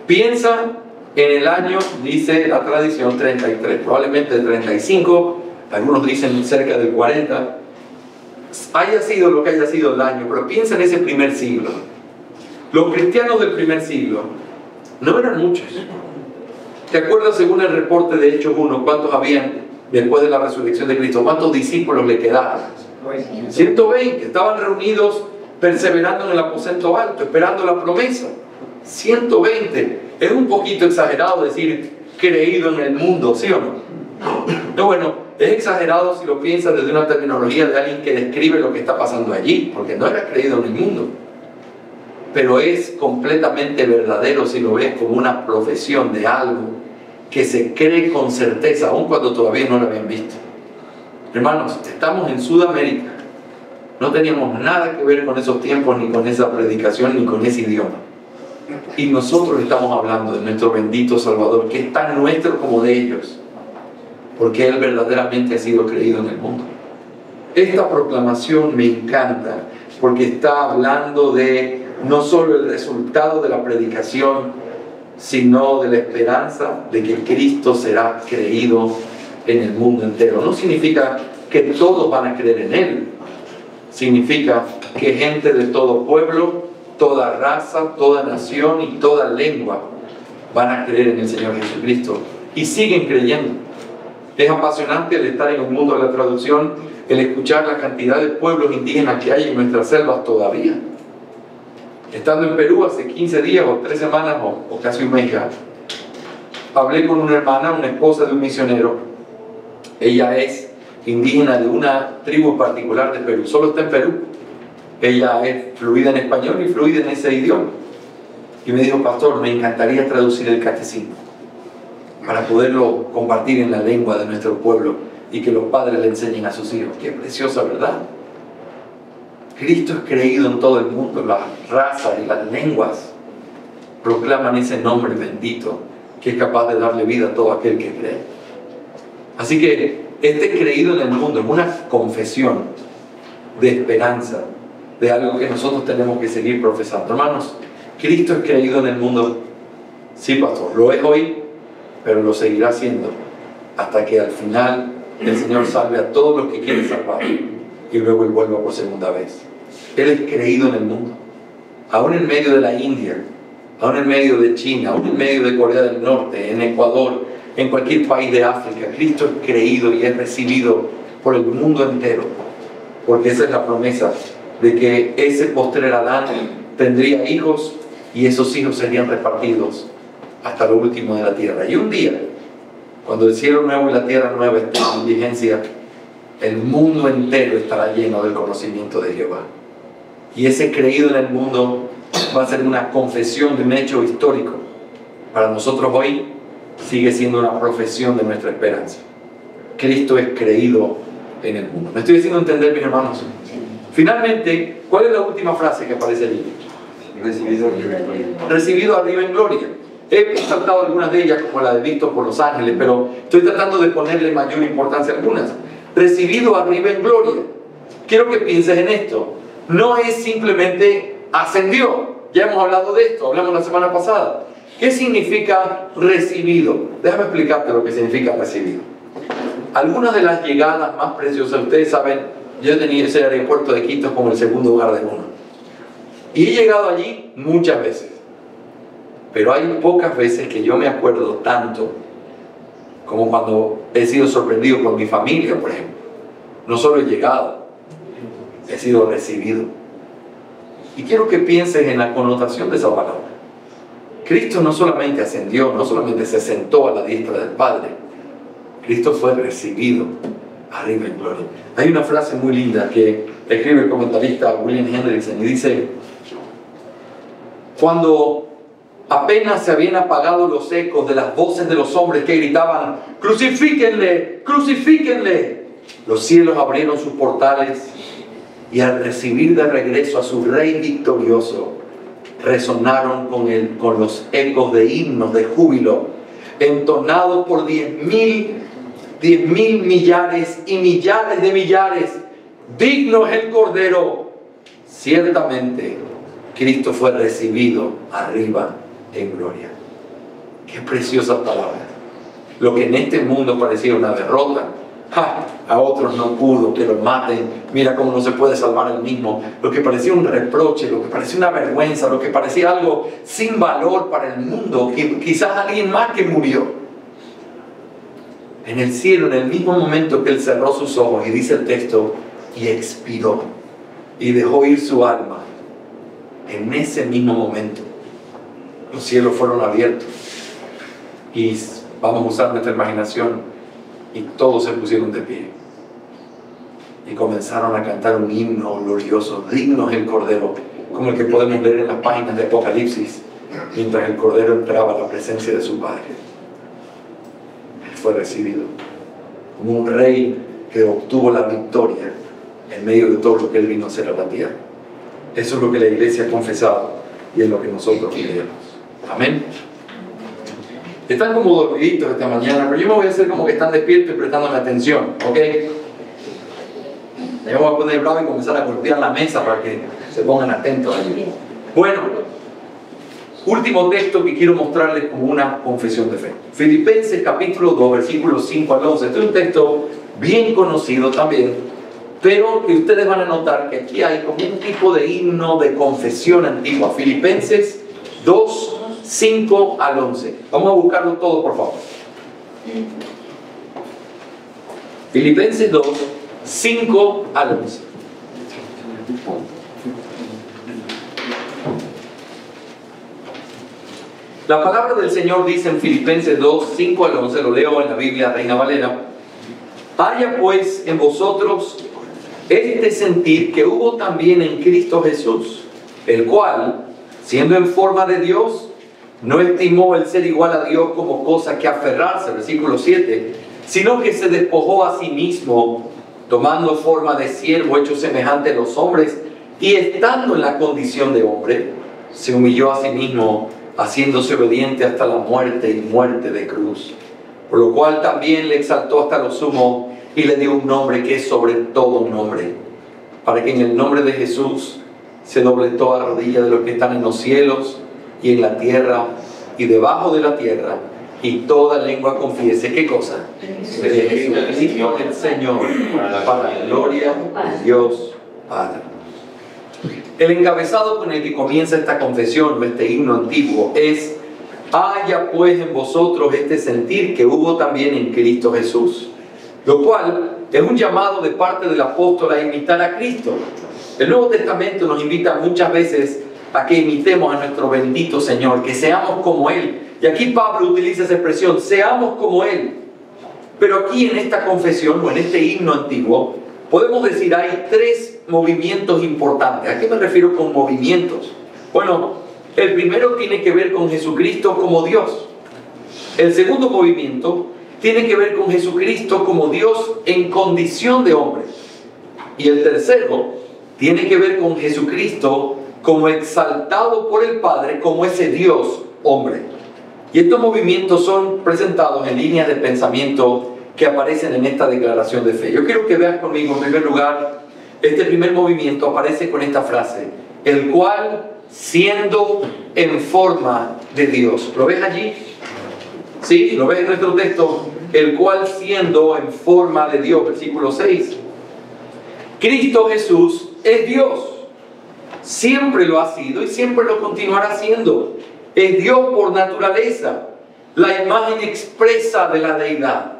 Piensa en el año, dice la tradición, 33, probablemente 35, algunos dicen cerca del 40. Haya sido lo que haya sido el año, pero piensa en ese primer siglo. Los cristianos del primer siglo no eran muchos. ¿Te acuerdas, según el reporte de Hechos 1, cuántos habían después de la resurrección de Cristo? ¿Cuántos discípulos le quedaron? 120. Estaban reunidos perseverando en el aposento alto, esperando la promesa. 120. Es un poquito exagerado decir creído en el mundo, ¿sí o no? No, bueno, es exagerado si lo piensas desde una terminología de alguien que describe lo que está pasando allí, porque no era creído en el mundo. Pero es completamente verdadero si lo ves como una profesión de algo que se cree con certeza, aun cuando todavía no lo habían visto. Hermanos, estamos en Sudamérica. No teníamos nada que ver con esos tiempos, ni con esa predicación, ni con ese idioma. Y nosotros estamos hablando de nuestro bendito Salvador, que es tan nuestro como de ellos, porque Él verdaderamente ha sido creído en el mundo. Esta proclamación me encanta, porque está hablando de no solo el resultado de la predicación, sino de la esperanza de que Cristo será creído en el mundo entero. No significa que todos van a creer en Él. Significa que gente de todo pueblo, toda raza, toda nación y toda lengua van a creer en el Señor Jesucristo. Y siguen creyendo. Es apasionante el estar en el mundo de la traducción, el escuchar la cantidad de pueblos indígenas que hay en nuestras selvas todavía. Estando en Perú hace 15 días o 3 semanas o casi un mes ya, hablé con una hermana, una esposa de un misionero. Ella es indígena de una tribu particular de Perú, solo está en Perú. Ella es fluida en español y fluida en ese idioma. Y me dijo: pastor, me encantaría traducir el catecismo para poderlo compartir en la lengua de nuestro pueblo y que los padres le enseñen a sus hijos. Qué preciosa verdad. Cristo es creído en todo el mundo. Las razas y las lenguas proclaman ese nombre bendito que es capaz de darle vida a todo aquel que cree. Así que este creído en el mundo es una confesión de esperanza, de algo que nosotros tenemos que seguir profesando. Hermanos, Cristo es creído en el mundo. Sí, pastor, lo es hoy, pero lo seguirá siendo hasta que al final el Señor salve a todos los que quieren salvar y luego Él vuelva por segunda vez. Él es creído en el mundo, aún en medio de la India, aún en medio de China, aún en medio de Corea del Norte, en Ecuador, en cualquier país de África. Cristo es creído y es recibido por el mundo entero, porque esa es la promesa de que ese postrer Adán tendría hijos y esos hijos serían repartidos hasta lo último de la tierra. Y un día, cuando el cielo nuevo y la tierra nueva estén en vigencia, el mundo entero estará lleno del conocimiento de Jehová. Y ese creído en el mundo va a ser una confesión de un hecho histórico. Para nosotros hoy sigue siendo una profesión de nuestra esperanza. Cristo es creído en el mundo. ¿Me estoy haciendo entender, mis hermanos? Finalmente, ¿cuál es la última frase que aparece allí? Recibido arriba en gloria. Recibido arriba en gloria. He saltado algunas de ellas, como la de visto por los ángeles, pero estoy tratando de ponerle mayor importancia a algunas. Recibido arriba en gloria. Quiero que pienses en esto. No es simplemente ascendió. Ya hemos hablado de esto, hablamos la semana pasada. ¿Qué significa recibido? Déjame explicarte lo que significa recibido. algunas de las llegadas más preciosas, ustedes saben, yo he tenido ese aeropuerto de Quito como el segundo hogar de uno. Y he llegado allí muchas veces. Pero hay pocas veces que yo me acuerdo tanto como cuando he sido sorprendido por mi familia, por ejemplo. No solo he llegado, he sido recibido. Y quiero que pienses en la connotación de esa palabra. Cristo no solamente ascendió, no solamente se sentó a la diestra del Padre. Cristo fue recibido arriba en gloria. Hay una frase muy linda que escribe el comentarista William Hendrickson y dice: cuando apenas se habían apagado los ecos de las voces de los hombres que gritaban «¡Crucifíquenle! ¡Crucifíquenle!», los cielos abrieron sus portales y al recibir de regreso a su Rey victorioso, resonaron con los ecos de himnos de júbilo, entonados por 10.000 millares y millares de millares. Digno es el Cordero. Ciertamente, Cristo fue recibido arriba en gloria. Qué preciosas palabras. Lo que en este mundo parecía una derrota, a otros no pudo, que lo maten, mira cómo no se puede salvar el mismo. Lo que parecía un reproche, lo que parecía una vergüenza, lo que parecía algo sin valor para el mundo, quizás alguien más que murió. En el cielo, en el mismo momento que él cerró sus ojos, y dice el texto, y expiró, y dejó ir su alma, en ese mismo momento los cielos fueron abiertos y vamos a usar nuestra imaginación y todos se pusieron de pie y comenzaron a cantar un himno glorioso: digno es el Cordero, como el que podemos leer en las páginas de Apocalipsis mientras el Cordero entraba a la presencia de su Padre. Él fue recibido como un rey que obtuvo la victoria en medio de todo lo que él vino a hacer a la tierra. Eso es lo que la iglesia ha confesado y es lo que nosotros creemos. Amén. Están como dormiditos esta mañana, pero yo me voy a hacer como que están despiertos y prestándome atención, ¿ok? Me voy a poner bravo y comenzar a golpear la mesa para que se pongan atentos allí. Bueno, último texto que quiero mostrarles como una confesión de fe. Filipenses capítulo 2, versículos 5 al 11. Este es un texto bien conocido también, pero que ustedes van a notar que aquí hay como un tipo de himno de confesión antigua. Filipenses 2, 5 al 11. Vamos a buscarlo todo, por favor. Filipenses 2, 5 al 11. La palabra del Señor dice en Filipenses 2, 5 al 11, lo leo en la Biblia Reina Valera: haya pues en vosotros este sentir que hubo también en Cristo Jesús, el cual, siendo en forma de Dios, no estimó el ser igual a Dios como cosa que aferrarse, versículo 7, sino que se despojó a sí mismo, tomando forma de siervo, hecho semejante a los hombres, y estando en la condición de hombre, se humilló a sí mismo, haciéndose obediente hasta la muerte y muerte de cruz. Por lo cual también le exaltó hasta lo sumo y le dio un nombre que es sobre todo un nombre, para que en el nombre de Jesús se doble toda rodilla de los que están en los cielos y en la tierra y debajo de la tierra, y toda lengua confiese, ¿qué cosa? De Jesucristo el Señor, para la gloria de Dios Padre. El encabezado con el que comienza esta confesión, o este himno antiguo, es: haya pues en vosotros este sentir que hubo también en Cristo Jesús, lo cual es un llamado de parte del apóstol a imitar a Cristo. El Nuevo Testamento nos invita muchas veces a que imitemos a nuestro bendito Señor, que seamos como Él. Y aquí Pablo utiliza esa expresión: seamos como Él. Pero aquí en esta confesión, o en este himno antiguo, podemos decir hay tres movimientos importantes. ¿A qué me refiero con movimientos? Bueno, el primero tiene que ver con Jesucristo como Dios. El segundo movimiento tiene que ver con Jesucristo como Dios en condición de hombre. Y el tercero tiene que ver con Jesucristo como exaltado por el Padre, como ese Dios hombre. Y estos movimientos son presentados en líneas de pensamiento que aparecen en esta declaración de fe. Yo quiero que veas conmigo, en primer lugar, este primer movimiento aparece con esta frase: el cual, siendo en forma de Dios. ¿Lo ves allí? ¿Sí? ¿Lo ves en nuestro texto? el cual siendo en forma de Dios, versículo 6, Cristo Jesús es Dios. Siempre lo ha sido y siempre lo continuará siendo. Es Dios por naturaleza, la imagen expresa de la deidad,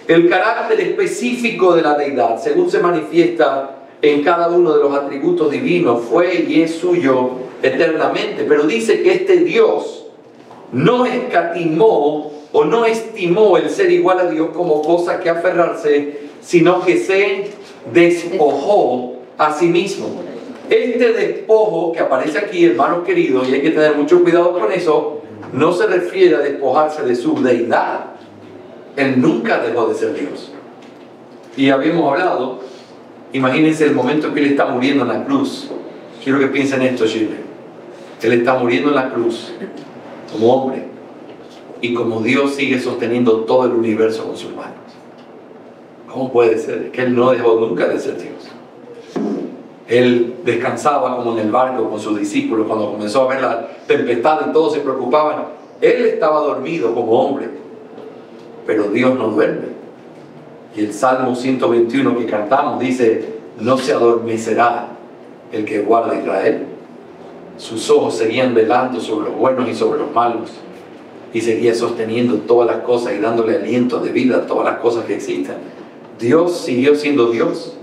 el carácter específico de la deidad, según se manifiesta en cada uno de los atributos divinos, fue y es suyo eternamente. Pero dice que este Dios no escatimó o no estimó el ser igual a Dios como cosa que aferrarse, sino que se despojó a sí mismo. Este despojo que aparece aquí, hermanos queridos, y hay que tener mucho cuidado con eso, no se refiere a despojarse de su deidad. Él nunca dejó de ser Dios. Y habíamos hablado, imagínense el momento que Él está muriendo en la cruz. Quiero que piensen esto, Chile. Él está muriendo en la cruz como hombre, y como Dios sigue sosteniendo todo el universo con sus manos. ¿Cómo puede ser? Es que Él no dejó nunca de ser Dios. Él descansaba como en el barco con sus discípulos cuando comenzó a ver la tempestad y todos se preocupaban. Él estaba dormido como hombre, pero Dios no duerme. Y el Salmo 121 que cantamos dice: no se adormecerá el que guarda a Israel. Sus ojos seguían velando sobre los buenos y sobre los malos, y seguía sosteniendo todas las cosas y dándole aliento de vida a todas las cosas que existen. Dios siguió siendo Dios.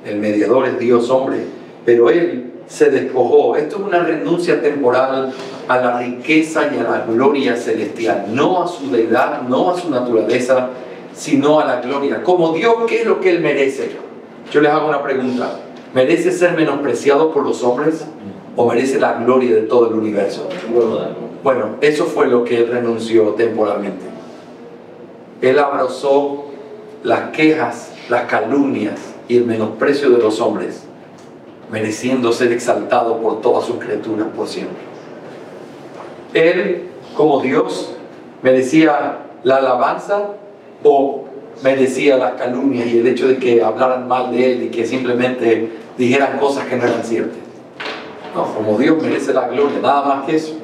El mediador es Dios hombre, pero Él se despojó. Esto es una renuncia temporal a la riqueza y a la gloria celestial, no a su deidad, no a su naturaleza, sino a la gloria. Como Dios, ¿qué es lo que Él merece? Yo les hago una pregunta: ¿merece ser menospreciado por los hombres o merece la gloria de todo el universo? Bueno, eso fue lo que Él renunció temporalmente. Él abrazó las quejas, las calumnias y el menosprecio de los hombres, mereciendo ser exaltado por todas sus criaturas por siempre. Él, como Dios, merecía la alabanza o merecía las calumnias y el hecho de que hablaran mal de Él y que simplemente dijeran cosas que no eran ciertas. No, como Dios merece la gloria, nada más que eso.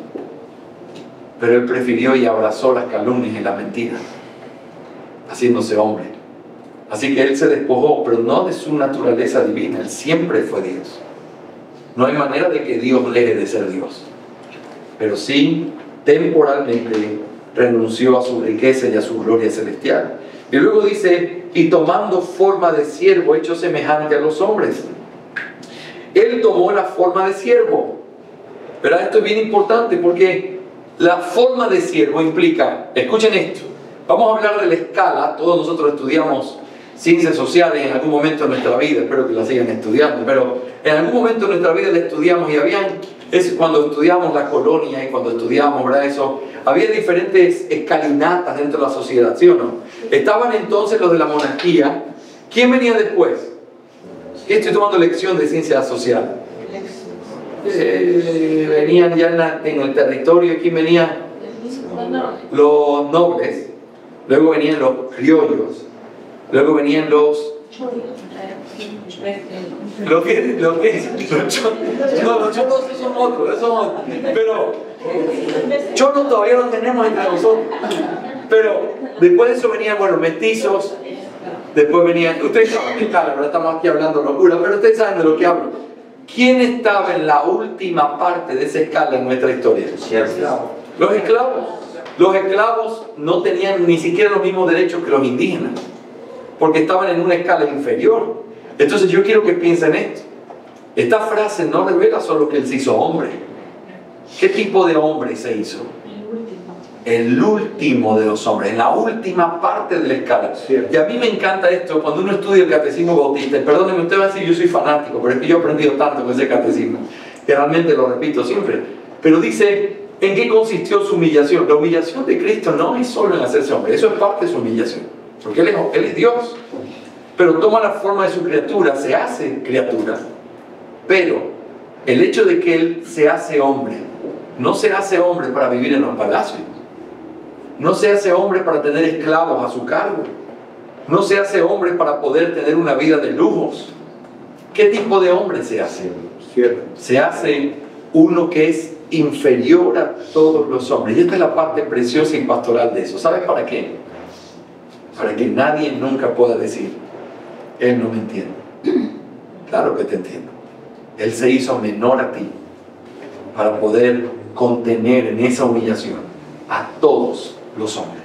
Pero Él prefirió y abrazó las calumnias y las mentiras, haciéndose hombre. Así que Él se despojó, pero no de su naturaleza divina. Él siempre fue Dios. No hay manera de que Dios deje de ser Dios. Pero sí, temporalmente renunció a su riqueza y a su gloria celestial. Y luego dice: y tomando forma de siervo, hecho semejante a los hombres. Él tomó la forma de siervo. Pero esto es bien importante porque la forma de siervo implica, escuchen esto, vamos a hablar de la escala. Todos nosotros estudiamos ciencias sociales en algún momento de nuestra vida, espero que la sigan estudiando, pero en algún momento de nuestra vida la estudiamos y cuando estudiamos la colonia y cuando estudiamos, ¿verdad? Eso, había diferentes escalinatas dentro de la sociedad, ¿sí o no? Estaban entonces los de la monarquía. ¿Quién venía después? Estoy tomando lección de ciencia social. Venían ya en el territorio. ¿Quién venía? Los nobles. Luego venían los criollos. Luego venían los cholos son otros. Pero cholos todavía no tenemos entre nosotros. Pero después de eso venían, bueno, mestizos. Después venían, ustedes saben, claro, no estamos aquí hablando locura, pero ustedes saben de lo que hablo. ¿Quién estaba en la última parte de esa escala en nuestra historia? Los esclavos. Los esclavos no tenían ni siquiera los mismos derechos que los indígenas, porque estaban en una escala inferior. Entonces yo quiero que piensen esto. Esta frase no revela solo que Él se hizo hombre. ¿Qué tipo de hombre se hizo? El último de los hombres, en la última parte de la escala. Y a mí me encanta esto cuando uno estudia el catecismo bautista. Perdónenme, usted va a decir: yo soy fanático, pero es que yo he aprendido tanto con ese catecismo que realmente lo repito siempre. Pero dice: ¿en qué consistió su humillación? La humillación de Cristo no es solo en hacerse hombre, eso es parte de su humillación, porque Él es Dios. Pero toma la forma de su criatura, se hace criatura. Pero el hecho de que Él se hace hombre, no se hace hombre para vivir en los palacios. No se hace hombre para tener esclavos a su cargo. No se hace hombre para poder tener una vida de lujos. ¿Qué tipo de hombre se hace? Se hace uno que es inferior a todos los hombres. Y esta es la parte preciosa y pastoral de eso. ¿Sabes para qué? para que nadie nunca pueda decir, Él no me entiende. Claro que te entiendo. Él se hizo menor a ti para poder contener en esa humillación a todos los hombres.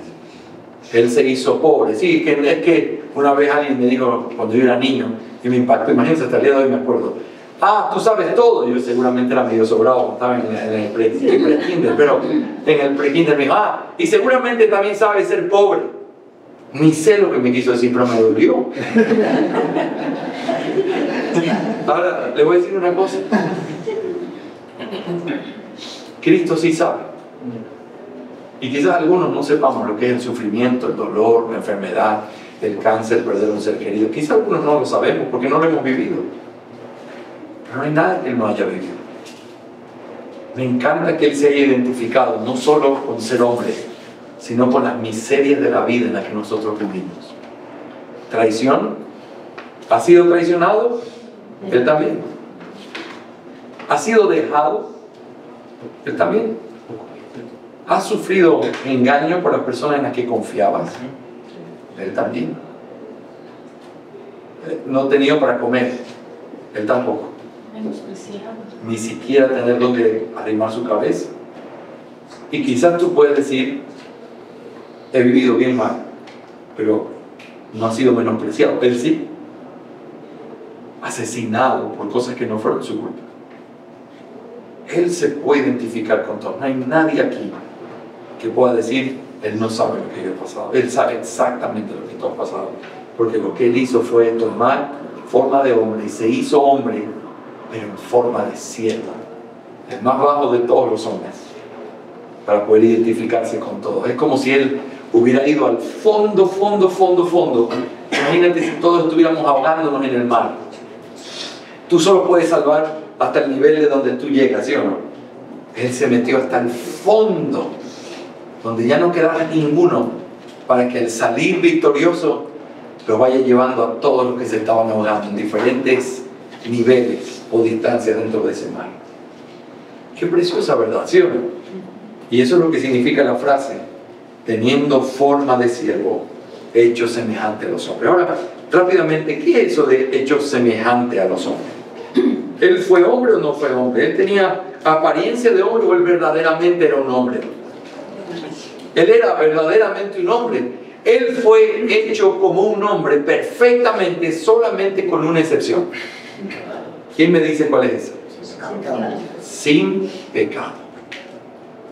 Él se hizo pobre. Sí, es que una vez alguien me dijo, cuando yo era niño, y me impactó, imagínense, hasta el día de hoy me acuerdo, tú sabes todo. Yo seguramente era medio sobrado cuando estaba en el pre-kinder, pero en el pre-kinder me dijo, y seguramente también sabes ser pobre. Ni sé lo que me quiso decir, pero me dolió. Ahora, le voy a decir una cosa. Cristo sí sabe. Y quizás algunos no sepamos lo que es el sufrimiento, el dolor, la enfermedad, el cáncer, perder un ser querido. Quizás algunos no lo sabemos porque no lo hemos vivido. Pero no hay nada que Él no haya vivido. Me encanta que Él se haya identificado no solo con ser hombre, sino con las miserias de la vida en la que nosotros vivimos. Traición. ¿Ha sido traicionado? Él también. ¿Ha sido dejado? Él también. ¿Has sufrido engaño por las personas en las que confiabas? Él también. No ha tenido para comer. Él tampoco. Ni siquiera tener donde arrimar su cabeza. Y quizás tú puedes decir, he vivido bien mal, pero no ha sido menospreciado. Él sí. Asesinado por cosas que no fueron su culpa. Él se puede identificar con todo. No hay nadie aquí que pueda decir, Él no sabe lo que yo he pasado. Él sabe exactamente lo que tú has pasado. Porque lo que Él hizo fue tomar forma de hombre y se hizo hombre, pero en forma de siervo. El más bajo de todos los hombres. Para poder identificarse con todo. Es como si Él hubiera ido al fondo. Imagínate si todos estuviéramos ahogándonos en el mar. Tú solo puedes salvar hasta el nivel de donde tú llegas, ¿sí o no? Él se metió hasta el fondo, donde ya no quedaba ninguno, para que al salir victorioso lo vaya llevando a todos los que se estaban ahogando en diferentes niveles o distancias dentro de ese mar. Qué preciosa verdad, ¿sí o no? Y eso es lo que significa la frase, teniendo forma de siervo, hecho semejante a los hombres. Ahora, rápidamente, ¿qué es eso de hecho semejante a los hombres? ¿Él fue hombre o no fue hombre? ¿Él tenía apariencia de hombre o él verdaderamente era un hombre? Él era verdaderamente un hombre. Él fue hecho como un hombre perfectamente, solamente con una excepción. ¿Quién me dice cuál es esa? Sin pecado.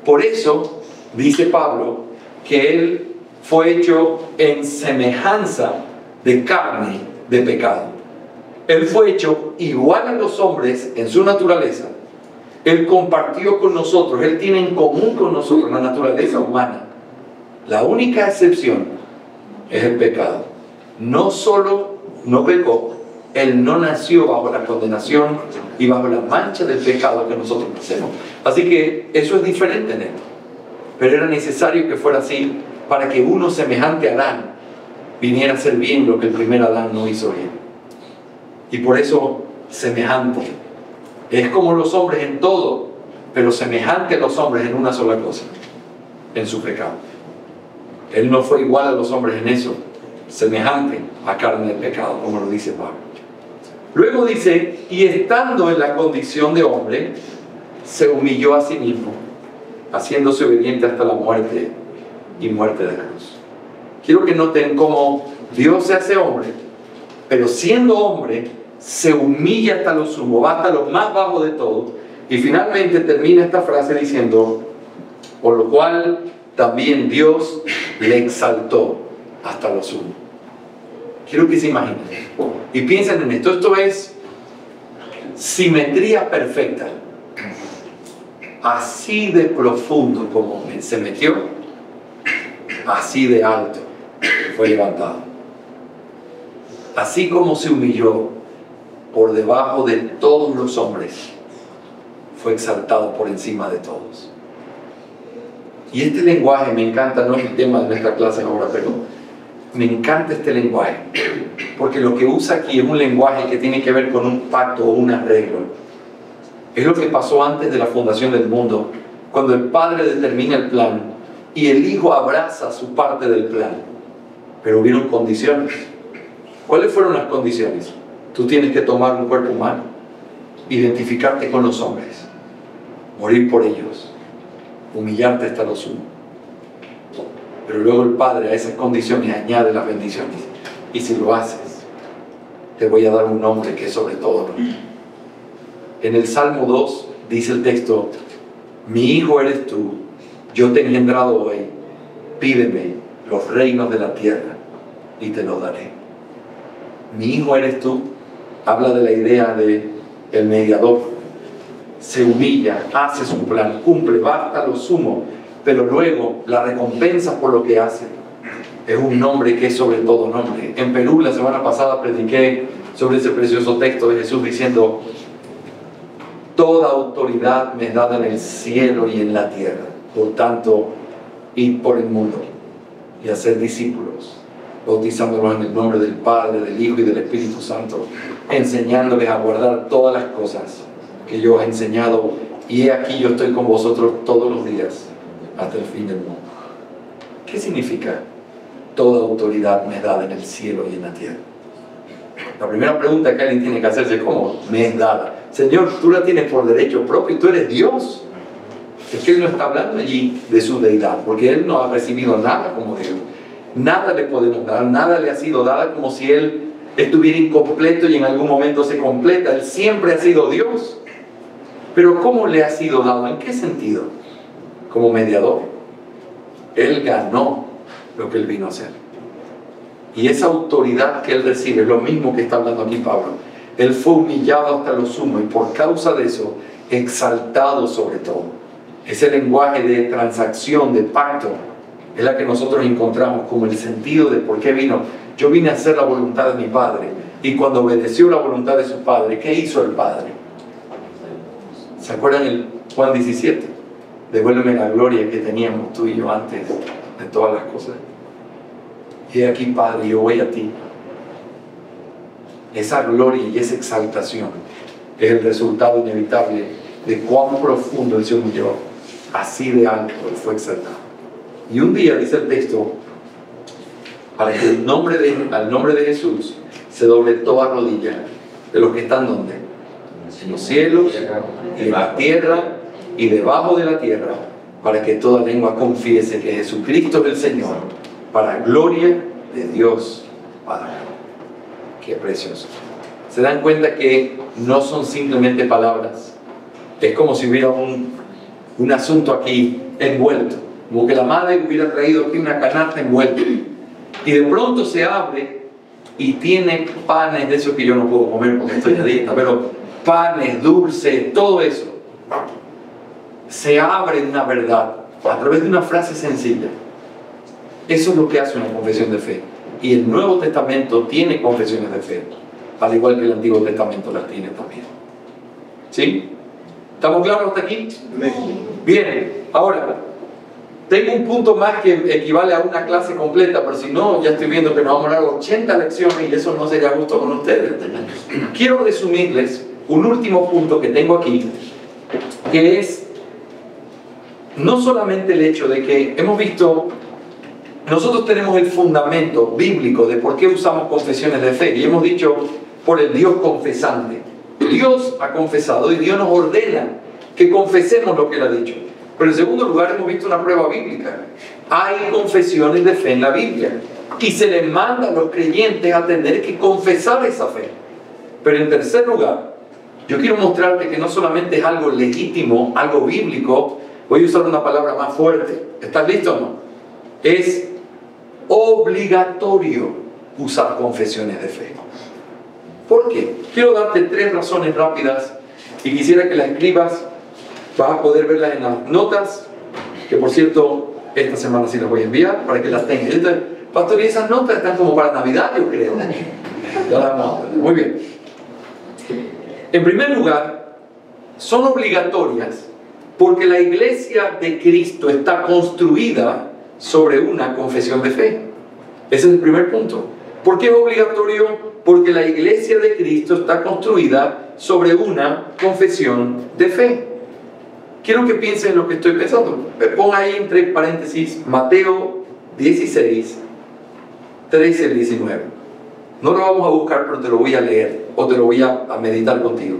Por eso dice Pablo que Él fue hecho en semejanza de carne de pecado. Él fue hecho igual a los hombres en su naturaleza. Él compartió con nosotros, Él tiene en común con nosotros la naturaleza humana. La única excepción es el pecado. No solo no pecó, Él no nació bajo la condenación y bajo la mancha del pecado que nosotros nacemos. Así que eso es diferente en Él. Pero era necesario que fuera así para que uno semejante a Adán viniera a hacer bien lo que el primer Adán no hizo bien. Y por eso semejante. Es como los hombres en todo, pero semejante a los hombres en una sola cosa, en su pecado. Él no fue igual a los hombres en eso, semejante a carne de pecado, como lo dice Pablo. Luego dice, y estando en la condición de hombre, se humilló a sí mismo, haciéndose obediente hasta la muerte y muerte de cruz. Quiero que noten cómo Dios se hace hombre, pero siendo hombre, se humilla hasta lo sumo, va hasta lo más bajo de todo, y finalmente termina esta frase diciendo, por lo cual también Dios le exaltó hasta lo sumo. Quiero que se imaginen y piensen en esto. Esto es simetría perfecta. Así de profundo como se metió, así de alto fue levantado. Así como se humilló por debajo de todos los hombres, fue exaltado por encima de todos. Y este lenguaje me encanta, no es el tema de nuestra clase ahora, pero me encanta este lenguaje, porque lo que usa aquí es un lenguaje que tiene que ver con un pacto o un arreglo. Es lo que pasó antes de la fundación del mundo, cuando el Padre determina el plan y el Hijo abraza su parte del plan. pero hubieron condiciones. ¿Cuáles fueron las condiciones? Tú tienes que tomar un cuerpo humano, identificarte con los hombres, morir por ellos, humillarte hasta lo sumo. Pero luego el Padre a esas condiciones añade las bendiciones. Y si lo haces, te voy a dar un nombre que es sobre todo nombre. En el Salmo 2 dice el texto: mi hijo eres tú, yo te he engendrado hoy, pídeme los reinos de la tierra y te los daré. Mi hijo eres tú, habla de la idea de el mediador. Se humilla, hace su plan, cumple, va hasta lo sumo, pero luego la recompensa por lo que hace es un nombre que es sobre todo nombre. En Perú la semana pasada prediqué sobre ese precioso texto de Jesús diciendo: toda autoridad me es dada en el cielo y en la tierra. Por tanto, id por el mundo y hacer discípulos, bautizándolos en el nombre del Padre, del Hijo y del Espíritu Santo, enseñándoles a guardar todas las cosas que yo os he enseñado, y he aquí yo estoy con vosotros todos los días hasta el fin del mundo. ¿Qué significa toda autoridad me es dada en el cielo y en la tierra? La primera pregunta que alguien tiene que hacerse es: ¿cómo me es dada? Señor, tú la tienes por derecho propio y tú eres Dios. Es que Él no está hablando allí de su deidad, porque Él no ha recibido nada como Dios. Nada le podemos dar, nada le ha sido dada como si Él estuviera incompleto y en algún momento se completa. Él siempre ha sido Dios. Pero ¿cómo le ha sido dado? ¿En qué sentido? Como mediador. Él ganó lo que Él vino a hacer. Y esa autoridad que Él recibe es lo mismo que está hablando aquí Pablo. Él fue humillado hasta lo sumo y por causa de eso exaltado sobre todo. Ese lenguaje de transacción, de pacto, es la que nosotros encontramos como el sentido de por qué vino. Yo vine a hacer la voluntad de mi Padre, y cuando obedeció la voluntad de su Padre, ¿qué hizo el Padre? ¿Se acuerdan el Juan 17? Devuélveme la gloria que teníamos tú y yo antes de todas las cosas. Y aquí, Padre, yo voy a ti. Esa gloria y esa exaltación es el resultado inevitable de cuán profundo Él se humilló. Así de alto Él fue exaltado. Y un día, dice el texto, para que al nombre de Jesús se doble toda rodilla de los que están donde, en los cielos y en la tierra y debajo de la tierra, para que toda lengua confiese que Jesucristo es el Señor, para gloria de Dios Padre. Qué precioso. Se dan cuenta que no son simplemente palabras. Es como si hubiera un asunto aquí envuelto, como que la madre hubiera traído aquí una canasta envuelta, y de pronto se abre y tiene panes de esos que yo no puedo comer porque estoy a dieta, pero panes, dulces, todo eso se abre en una verdad a través de una frase sencilla. Eso es lo que hace una confesión de fe, y el Nuevo Testamento tiene confesiones de fe, al igual que el Antiguo Testamento las tiene también. ¿Sí? ¿Estamos claros hasta aquí? Bien, ahora tengo un punto más que equivale a una clase completa, pero si no, ya estoy viendo que nos vamos a dar 80 lecciones y eso no sería justo con ustedes. Quiero resumirles un último punto que tengo aquí, que es no solamente el hecho de que hemos visto, nosotros tenemos el fundamento bíblico de por qué usamos confesiones de fe, y hemos dicho por el Dios confesante. Dios ha confesado y Dios nos ordena que confesemos lo que Él ha dicho. Pero en segundo lugar, hemos visto una prueba bíblica. Hay confesiones de fe en la Biblia y se les manda a los creyentes a tener que confesar esa fe. Pero en tercer lugar, yo quiero mostrarte que no solamente es algo legítimo, algo bíblico. Voy a usar una palabra más fuerte. ¿Estás listo o no? Es obligatorio usar confesiones de fe. ¿Por qué? Quiero darte 3 razones rápidas y quisiera que las escribas. Vas a poder verlas en las notas, que por cierto, esta semana sí las voy a enviar para que las tengas. Pastor, y esas notas están como para Navidad, yo creo. Ya las vamos a ver. Muy bien. En primer lugar, son obligatorias porque la iglesia de Cristo está construida sobre una confesión de fe. Ese es el primer punto. ¿Por qué es obligatorio? Porque la iglesia de Cristo está construida sobre una confesión de fe. Quiero que piensen en lo que estoy pensando. Pon ahí entre paréntesis Mateo 16, 13 al 19. No lo vamos a buscar, pero te lo voy a leer o te lo voy a meditar contigo.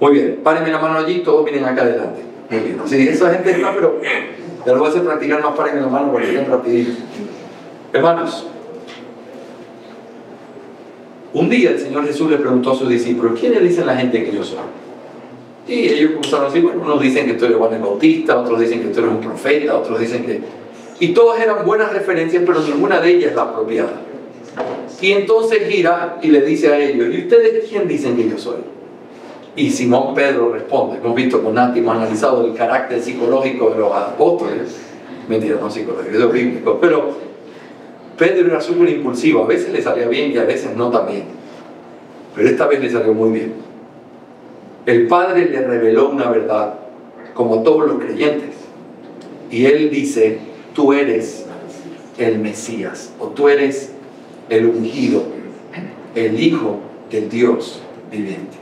Muy bien, párenme la mano allí, todos miren acá adelante. Muy bien, sí, esa gente está, pero te lo voy a hacer practicar más, párenme la mano para que estén rapidito. Hermanos, un día el Señor Jesús le preguntó a sus discípulos, ¿quiénes dicen la gente que yo soy? Y ellos comenzaron a decir, bueno, unos dicen que tú eres Juan el Bautista, otros dicen que tú eres un profeta, otros dicen que... Y todas eran buenas referencias, pero ninguna de ellas es la apropiada. Y entonces gira y le dice a ellos, ¿y ustedes quién dicen que yo soy? Y Simón Pedro responde, hemos visto con Nati, hemos analizado el carácter psicológico de los apóstoles, mentira, no psicológico, es bíblico, pero Pedro era súper impulsivo, a veces le salía bien y a veces no tan bien, pero esta vez le salió muy bien. El Padre le reveló una verdad, como todos los creyentes, y él dice, tú eres el Mesías, o tú eres el ungido, el Hijo del Dios viviente.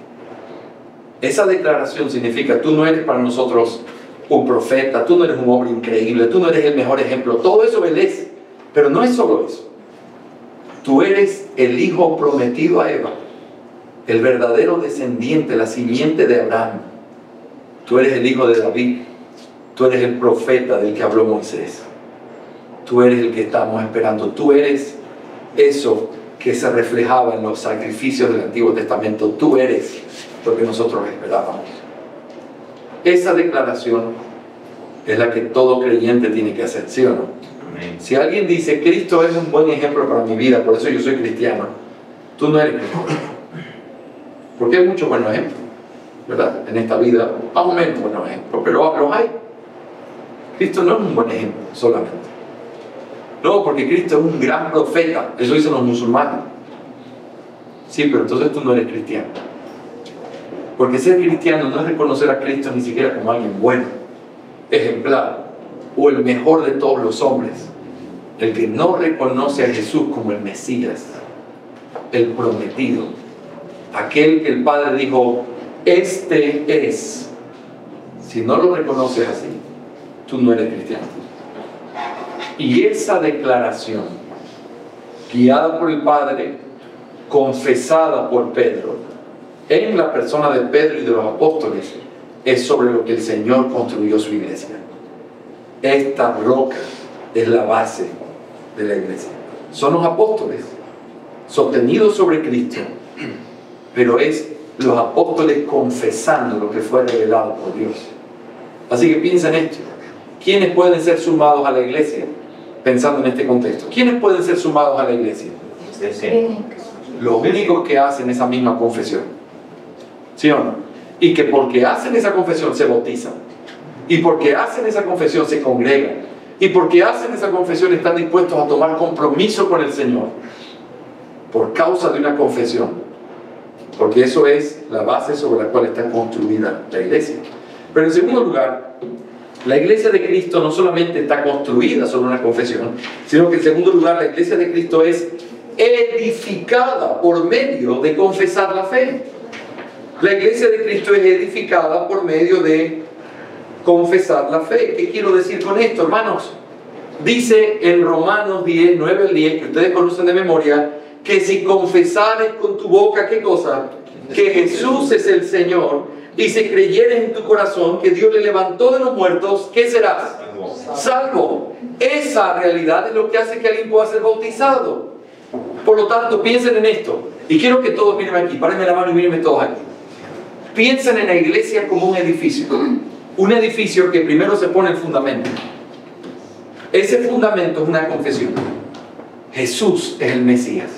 Esa declaración significa, tú no eres para nosotros un profeta, tú no eres un hombre increíble, tú no eres el mejor ejemplo, todo eso él es, pero no es solo eso. Tú eres el Hijo prometido a Eva, el verdadero descendiente, la simiente de Abraham. Tú eres el hijo de David, tú eres el profeta del que habló Moisés, tú eres el que estamos esperando, tú eres eso que se reflejaba en los sacrificios del Antiguo Testamento, tú eres lo que nosotros esperábamos. Esa declaración es la que todo creyente tiene que hacer, ¿sí o no? Amén. Si alguien dice, Cristo es un buen ejemplo para mi vida, por eso yo soy cristiano, tú no eres cristiano. Porque hay muchos buenos ejemplos, ¿verdad? En esta vida, más o menos buenos ejemplos, pero los hay. Cristo no es un buen ejemplo solamente. No, porque Cristo es un gran profeta, eso dicen los musulmanes. Sí, pero entonces tú no eres cristiano. Porque ser cristiano no es reconocer a Cristo ni siquiera como alguien bueno, ejemplar, o el mejor de todos los hombres. El que no reconoce a Jesús como el Mesías, el prometido, aquel que el Padre dijo, este es. Si no lo reconoces así, tú no eres cristiano. Y esa declaración, guiada por el Padre, confesada por Pedro, en la persona de Pedro y de los apóstoles, es sobre lo que el Señor construyó su iglesia. Esta roca es la base de la iglesia. Son los apóstoles, sostenidos sobre Cristo, pero es los apóstoles confesando lo que fue revelado por Dios. Así que piensa en esto. ¿Quiénes pueden ser sumados a la iglesia? Pensando en este contexto, ¿quiénes pueden ser sumados a la iglesia? Los únicos que hacen esa misma confesión, ¿sí o no? Y que porque hacen esa confesión se bautizan, y porque hacen esa confesión se congregan, y porque hacen esa confesión están dispuestos a tomar compromiso con el Señor por causa de una confesión, porque eso es la base sobre la cual está construida la iglesia. Pero en segundo lugar, la iglesia de Cristo no solamente está construida sobre una confesión, sino que en segundo lugar la iglesia de Cristo es edificada por medio de confesar la fe. La iglesia de Cristo es edificada por medio de confesar la fe. ¿Qué quiero decir con esto, hermanos? Dice en Romanos 10, 9 al 10, que ustedes conocen de memoria, que si confesares con tu boca, ¿qué cosa? Que Jesús es el Señor, y si creyeres en tu corazón que Dios le levantó de los muertos, ¿qué serás? Salvo. Esa realidad es lo que hace que alguien pueda ser bautizado. Por lo tanto, piensen en esto. Y quiero que todos miren aquí, párenme la mano y mírenme todos aquí. Piensen en la iglesia como un edificio. Un edificio que primero se pone el fundamento. Ese fundamento es una confesión. Jesús es el Mesías.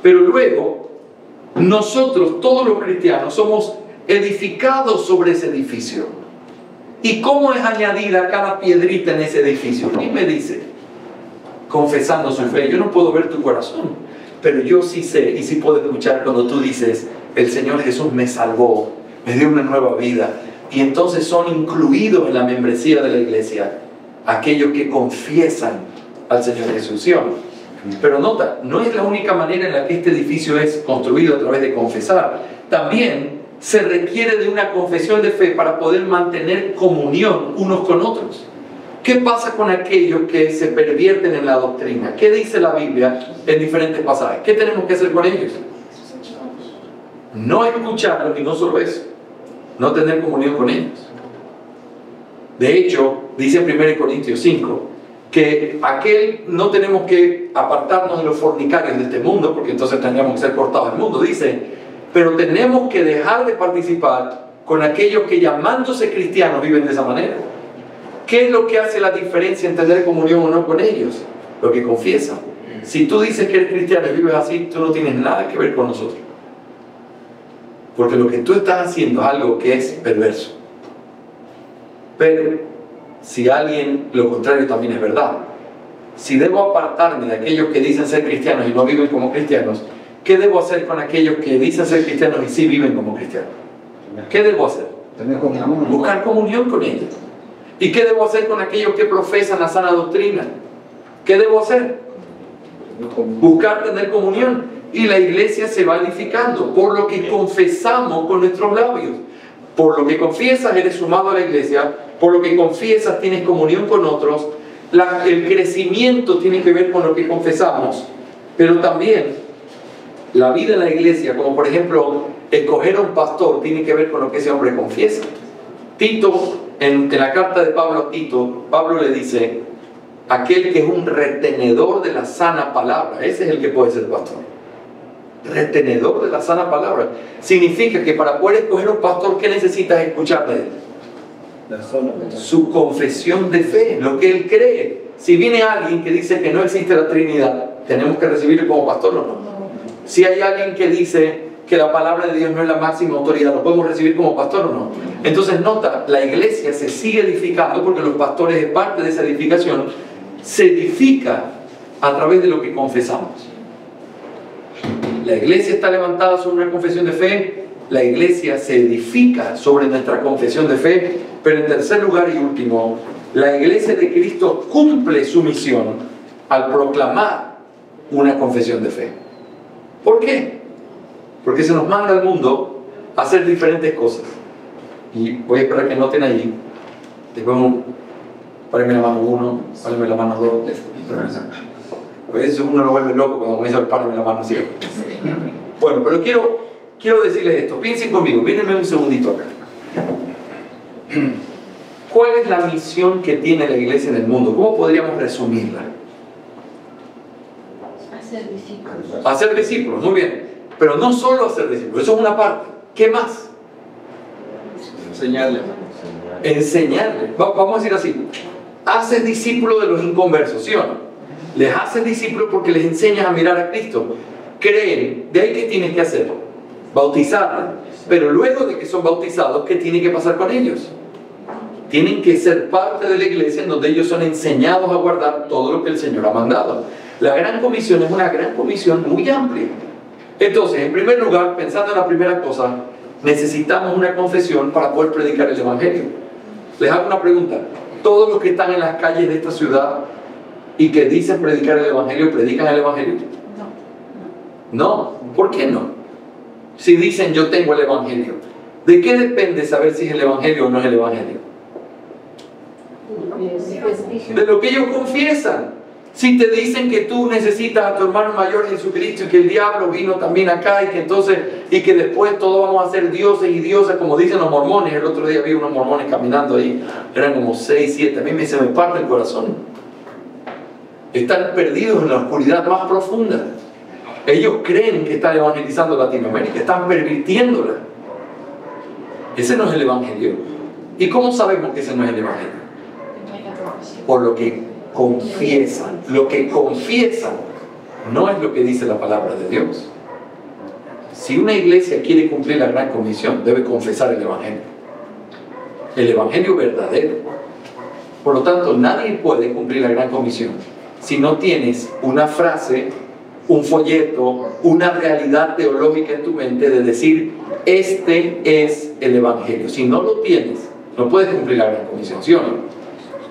Pero luego, nosotros, todos los cristianos, somos edificados sobre ese edificio. ¿Y cómo es añadida cada piedrita en ese edificio? ¿Quién me dice? Confesando su fe. Yo no puedo ver tu corazón, pero yo sí sé y sí puedo escuchar cuando tú dices, el Señor Jesús me salvó, me dio una nueva vida. Y entonces son incluidos en la membresía de la iglesia aquellos que confiesan al Señor Jesús, ¿sí o no? Pero nota, no es la única manera en la que este edificio es construido a través de confesar. También se requiere de una confesión de fe para poder mantener comunión unos con otros. ¿Qué pasa con aquellos que se pervierten en la doctrina? ¿Qué dice la Biblia en diferentes pasajes? ¿Qué tenemos que hacer con ellos? No escucharlos, y no solo eso, no tener comunión con ellos. De hecho, dice en 1 Corintios 5 que no tenemos que apartarnos de los fornicarios de este mundo, porque entonces tendríamos que ser cortados del mundo. Dice, pero tenemos que dejar de participar con aquellos que, llamándose cristianos, viven de esa manera. ¿Qué es lo que hace la diferencia en tener comunión o no con ellos? Lo que confiesan. Si tú dices que eres cristiano y vives así, tú no tienes nada que ver con nosotros. Porque lo que tú estás haciendo es algo que es perverso. Pero si alguien, lo contrario también es verdad. Si debo apartarme de aquellos que dicen ser cristianos y no viven como cristianos, ¿qué debo hacer con aquellos que dicen ser cristianos y sí viven como cristianos? ¿Qué debo hacer? Buscar comunión con ellos. ¿Y qué debo hacer con aquellos que profesan la sana doctrina? ¿Qué debo hacer? Buscar tener comunión. Y la iglesia se va edificando por lo que confesamos con nuestros labios. Por lo que confiesas eres sumado a la iglesia. Por lo que confiesas tienes comunión con otros. El crecimiento tiene que ver con lo que confesamos. Pero también la vida en la iglesia, como por ejemplo escoger a un pastor, tiene que ver con lo que ese hombre confiesa. Tito, en la carta de Pablo a Tito, Pablo le dice, aquel que es un retenedor de la sana palabra, ese es el que puede ser pastor. Retenedor de la sana palabra. Significa que para poder escoger un pastor, ¿qué necesitas escuchar de él? Su confesión de fe, lo que él cree. Si viene alguien que dice que no existe la Trinidad, ¿tenemos que recibirlo como pastor o no? Si hay alguien que dice que la palabra de Dios no es la máxima autoridad, ¿lo podemos recibir como pastor o no? Entonces nota, la iglesia se sigue edificando porque los pastores es parte de esa edificación. Se edifica a través de lo que confesamos. La iglesia está levantada sobre una confesión de fe. La iglesia se edifica sobre nuestra confesión de fe. Pero en tercer lugar y último, la iglesia de Cristo cumple su misión al proclamar una confesión de fe. ¿Por qué? Porque se nos manda al mundo a hacer diferentes cosas. Y voy a esperar que noten allí. Después, párenme la mano 1, párenme la mano 2. A veces uno lo vuelve loco cuando comienza a párenme la mano 7. Bueno, pero quiero decirles esto. Piensen conmigo, mírenme un segundito acá. ¿Cuál es la misión que tiene la iglesia en el mundo? ¿Cómo podríamos resumirla? Hacer discípulos. Hacer discípulos, muy bien. Pero no solo hacer discípulos, eso es una parte. ¿Qué más? Enseñarle. Enseñarle. Vamos a decir así. Haces discípulos de los inconversos, ¿sí o no? Les haces discípulos porque les enseñas a mirar a Cristo. Creen. ¿De ahí qué tienes que hacer? Bautizarlos. Pero luego de que son bautizados, ¿qué tiene que pasar con ellos? Tienen que ser parte de la iglesia en donde ellos son enseñados a guardar todo lo que el Señor ha mandado. La Gran Comisión es una gran comisión muy amplia. Entonces, en primer lugar, pensando en la primera cosa, necesitamos una confesión para poder predicar el Evangelio. Les hago una pregunta. ¿Todos los que están en las calles de esta ciudad y que dicen predicar el Evangelio, predican el Evangelio? No. ¿Por qué no? Si dicen yo tengo el Evangelio, ¿de qué depende saber si es el Evangelio o no es el Evangelio? De lo que ellos confiesan. Si te dicen que tú necesitas a tu hermano mayor Jesucristo y que el diablo vino también acá y que después todos vamos a ser dioses y diosas, como dicen los mormones. El otro día vi unos mormones caminando ahí, eran como 6, 7, a mí se me parte el corazón. Están perdidos en la oscuridad más profunda. Ellos creen que están evangelizando Latinoamérica, están pervirtiéndola. Ese no es el Evangelio. ¿Y cómo sabemos que ese no es el Evangelio? Por lo que confiesan. Lo que confiesan no es lo que dice la palabra de Dios. Si una iglesia quiere cumplir la Gran Comisión, debe confesar el Evangelio. El Evangelio verdadero. Por lo tanto, nadie puede cumplir la Gran Comisión si no tienes una frase, un folleto, una realidad teológica en tu mente de decir, este es el Evangelio. Si no lo tienes, no puedes cumplir la Gran Comisión, ¿sí o no?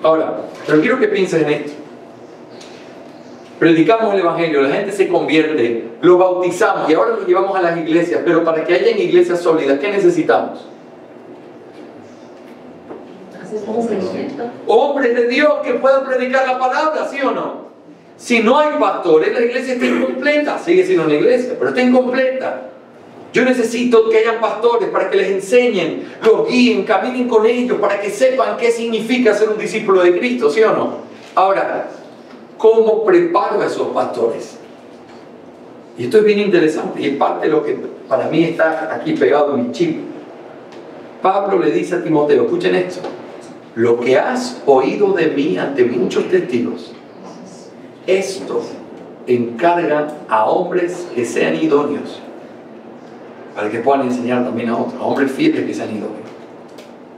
Ahora, pero quiero que pienses en esto. Predicamos el Evangelio, la gente se convierte, lo bautizamos y ahora lo llevamos a las iglesias, pero para que haya iglesias sólidas, ¿qué necesitamos? Hombres de Dios que puedan predicar la palabra, ¿sí o no? Si no hay pastores, la iglesia está incompleta. Sigue siendo una iglesia, pero está incompleta. Yo necesito que hayan pastores para que les enseñen, los guíen, caminen con ellos, para que sepan qué significa ser un discípulo de Cristo, ¿sí o no? Ahora, ¿cómo preparo a esos pastores? Y esto es bien interesante y es parte de lo que para mí está aquí pegado en mi chip. Pablo le dice a Timoteo, escuchen esto: lo que has oído de mí ante muchos testigos, esto encarga a hombres que sean idóneos, para que puedan enseñar también a otros, a hombres fieles que sean idóneos.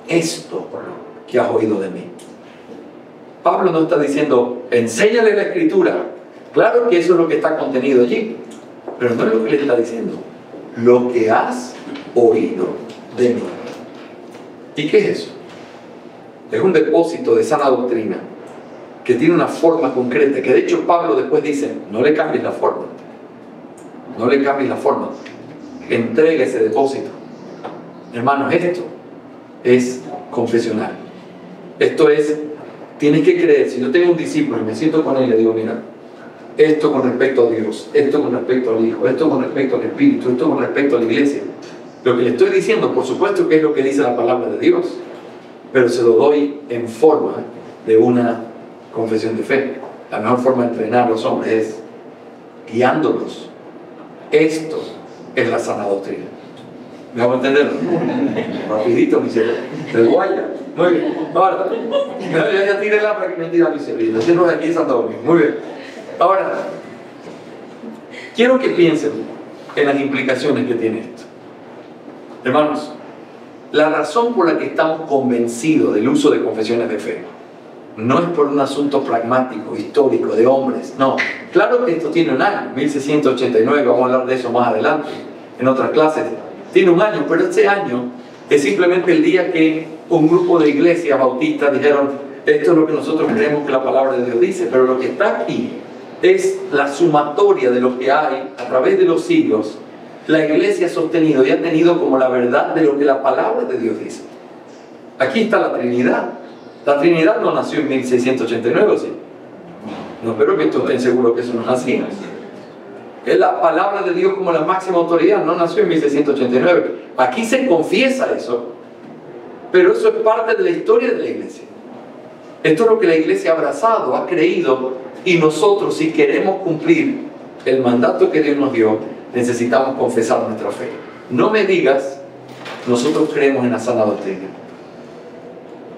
Esto que has oído de mí. Pablo no está diciendo, enséñale la escritura. Claro que eso es lo que está contenido allí, pero no es lo que le está diciendo. Lo que has oído de mí. ¿Y qué es eso? Es un depósito de sana doctrina que tiene una forma concreta, que de hecho Pablo después dice, no le cambies la forma. No le cambies la forma. Entrega ese depósito. Hermanos, esto es confesional. Esto es, tienes que creer. Si yo tengo un discípulo y me siento con él y le digo, mira, esto con respecto a Dios, esto con respecto al Hijo, esto con respecto al Espíritu, esto con respecto a la iglesia, lo que le estoy diciendo, por supuesto que es lo que dice la palabra de Dios, pero se lo doy en forma de una confesión de fe. La mejor forma de entrenar a los hombres es guiándolos. Esto es la sana doctrina. ¿Me hago entender? Rapidito, mi cerebro. Del guaya. Muy bien. Ahora, ya tiré la para que me tira mi cerebro. Hacernos de aquí en Santo Domingo. Muy bien. Ahora, quiero que piensen en las implicaciones que tiene esto. Hermanos, la razón por la que estamos convencidos del uso de confesiones de fe no es por un asunto pragmático, histórico, de hombres. No. Claro que esto tiene un año, 1689, vamos a hablar de eso más adelante, en otras clases. Tiene un año, pero este año es simplemente el día que un grupo de iglesias bautistas dijeron, esto es lo que nosotros creemos que la palabra de Dios dice, pero lo que está aquí es la sumatoria de lo que hay a través de los siglos. La iglesia ha sostenido y ha tenido como la verdad de lo que la palabra de Dios dice. Aquí está la Trinidad. La Trinidad no nació en 1689, ¿sí? No espero que todos estén seguros que eso no nació. Es la palabra de Dios como la máxima autoridad, no nació en 1689. Aquí se confiesa eso, pero eso es parte de la historia de la iglesia. Esto es lo que la iglesia ha abrazado, ha creído, y nosotros, si queremos cumplir el mandato que Dios nos dio, necesitamos confesar nuestra fe. No me digas, nosotros creemos en la sana doctrina.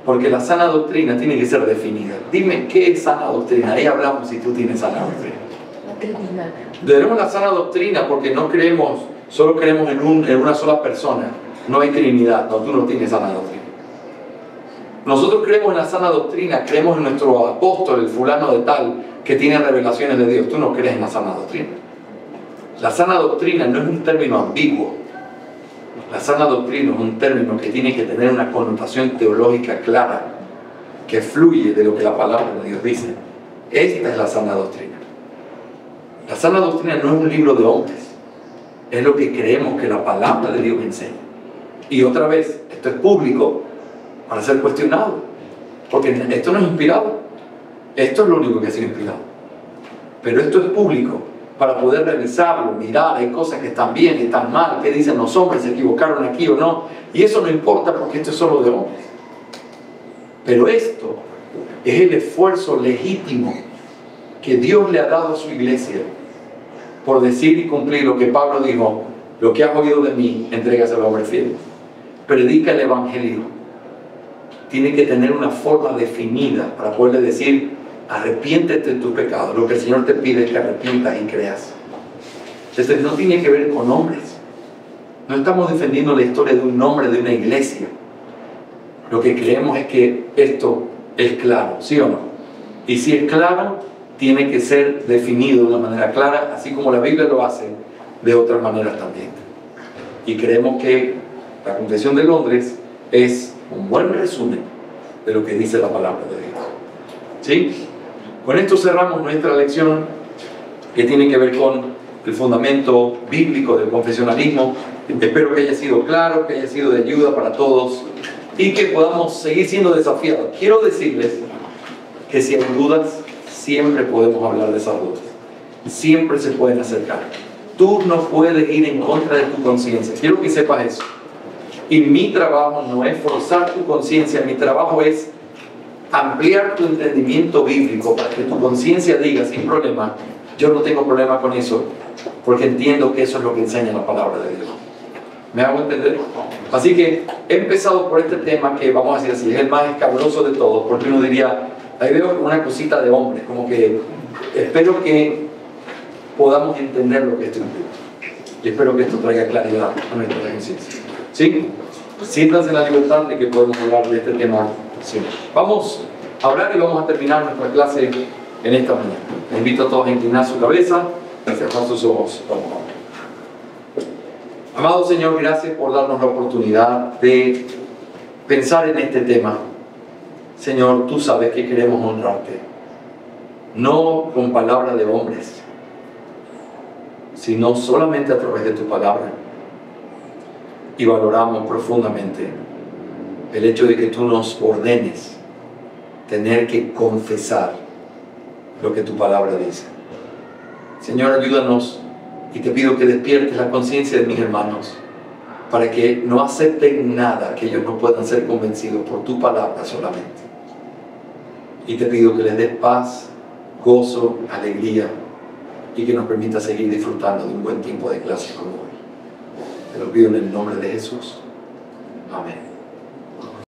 Porque la sana doctrina tiene que ser definida. Dime qué es sana doctrina. Ahí hablamos si tú tienes sana doctrina. Tenemos la sana doctrina porque no creemos, solo creemos en una sola persona. No hay Trinidad. No, tú no tienes sana doctrina. Nosotros creemos en la sana doctrina, creemos en nuestro apóstol, el fulano de tal, que tiene revelaciones de Dios. Tú no crees en la sana doctrina. La sana doctrina no es un término ambiguo. La sana doctrina es un término que tiene que tener una connotación teológica clara, que fluye de lo que la palabra de Dios dice. Esta es la sana doctrina. La sana doctrina no es un libro de hombres, es lo que creemos que la palabra de Dios enseña. Y otra vez, esto es público para ser cuestionado, porque esto no es inspirado, esto es lo único que ha sido inspirado. Pero esto es público para poder revisarlo, mirar, hay cosas que están bien y están mal, qué dicen los hombres, se equivocaron aquí o no, y eso no importa porque esto es solo de hombres. Pero esto es el esfuerzo legítimo que Dios le ha dado a su iglesia por decir y cumplir lo que Pablo dijo, lo que has oído de mí, entrégaselo a hombres fieles. Predica el evangelio. Tiene que tener una forma definida para poderle decir, arrepiéntete de tu pecado. Lo que el Señor te pide es que arrepientas y creas. Entonces no tiene que ver con hombres. No estamos defendiendo la historia de un hombre, de una iglesia. Lo que creemos es que esto es claro, ¿sí o no? Y si es claro, tiene que ser definido de una manera clara, así como la Biblia lo hace de otras maneras también. Y creemos que la Confesión de Londres es un buen resumen de lo que dice la palabra de Dios. ¿Sí? Con esto cerramos nuestra lección que tiene que ver con el fundamento bíblico del confesionalismo. Espero que haya sido claro, que haya sido de ayuda para todos. y que podamos seguir siendo desafiados. Quiero decirles que si hay dudas, siempre podemos hablar de esas dudas. Siempre se pueden acercar. Tú no puedes ir en contra de tu conciencia. Quiero que sepas eso. Y mi trabajo no es forzar tu conciencia, mi trabajo es ampliar tu entendimiento bíblico para que tu conciencia diga sin problema, yo no tengo problema con eso, porque entiendo que eso es lo que enseña la palabra de Dios. ¿Me hago entender? Así que he empezado por este tema que, vamos a decir así, es el más escabroso de todos, porque uno diría, ahí veo una cosita de hombre, como que espero que podamos entender lo que esto implica. Y espero que esto traiga claridad a nuestra conciencia. ¿Sí? Siéntanse en la libertad de que podemos hablar de este tema. Sí. Vamos a hablar y vamos a terminar nuestra clase en esta mañana. Les invito a todos a inclinar su cabeza y cerrar sus ojos. Vamos a hablar. Amado Señor, gracias por darnos la oportunidad de pensar en este tema. Señor, tú sabes que queremos honrarte, no con palabras de hombres, sino solamente a través de tu palabra. Y valoramos profundamente el hecho de que tú nos ordenes tener que confesar lo que tu palabra dice. Señor, ayúdanos y te pido que despiertes la conciencia de mis hermanos para que no acepten nada que ellos no puedan ser convencidos por tu palabra solamente. Y te pido que les des paz, gozo, alegría y que nos permita seguir disfrutando de un buen tiempo de clase como hoy. Te lo pido en el nombre de Jesús. Amén.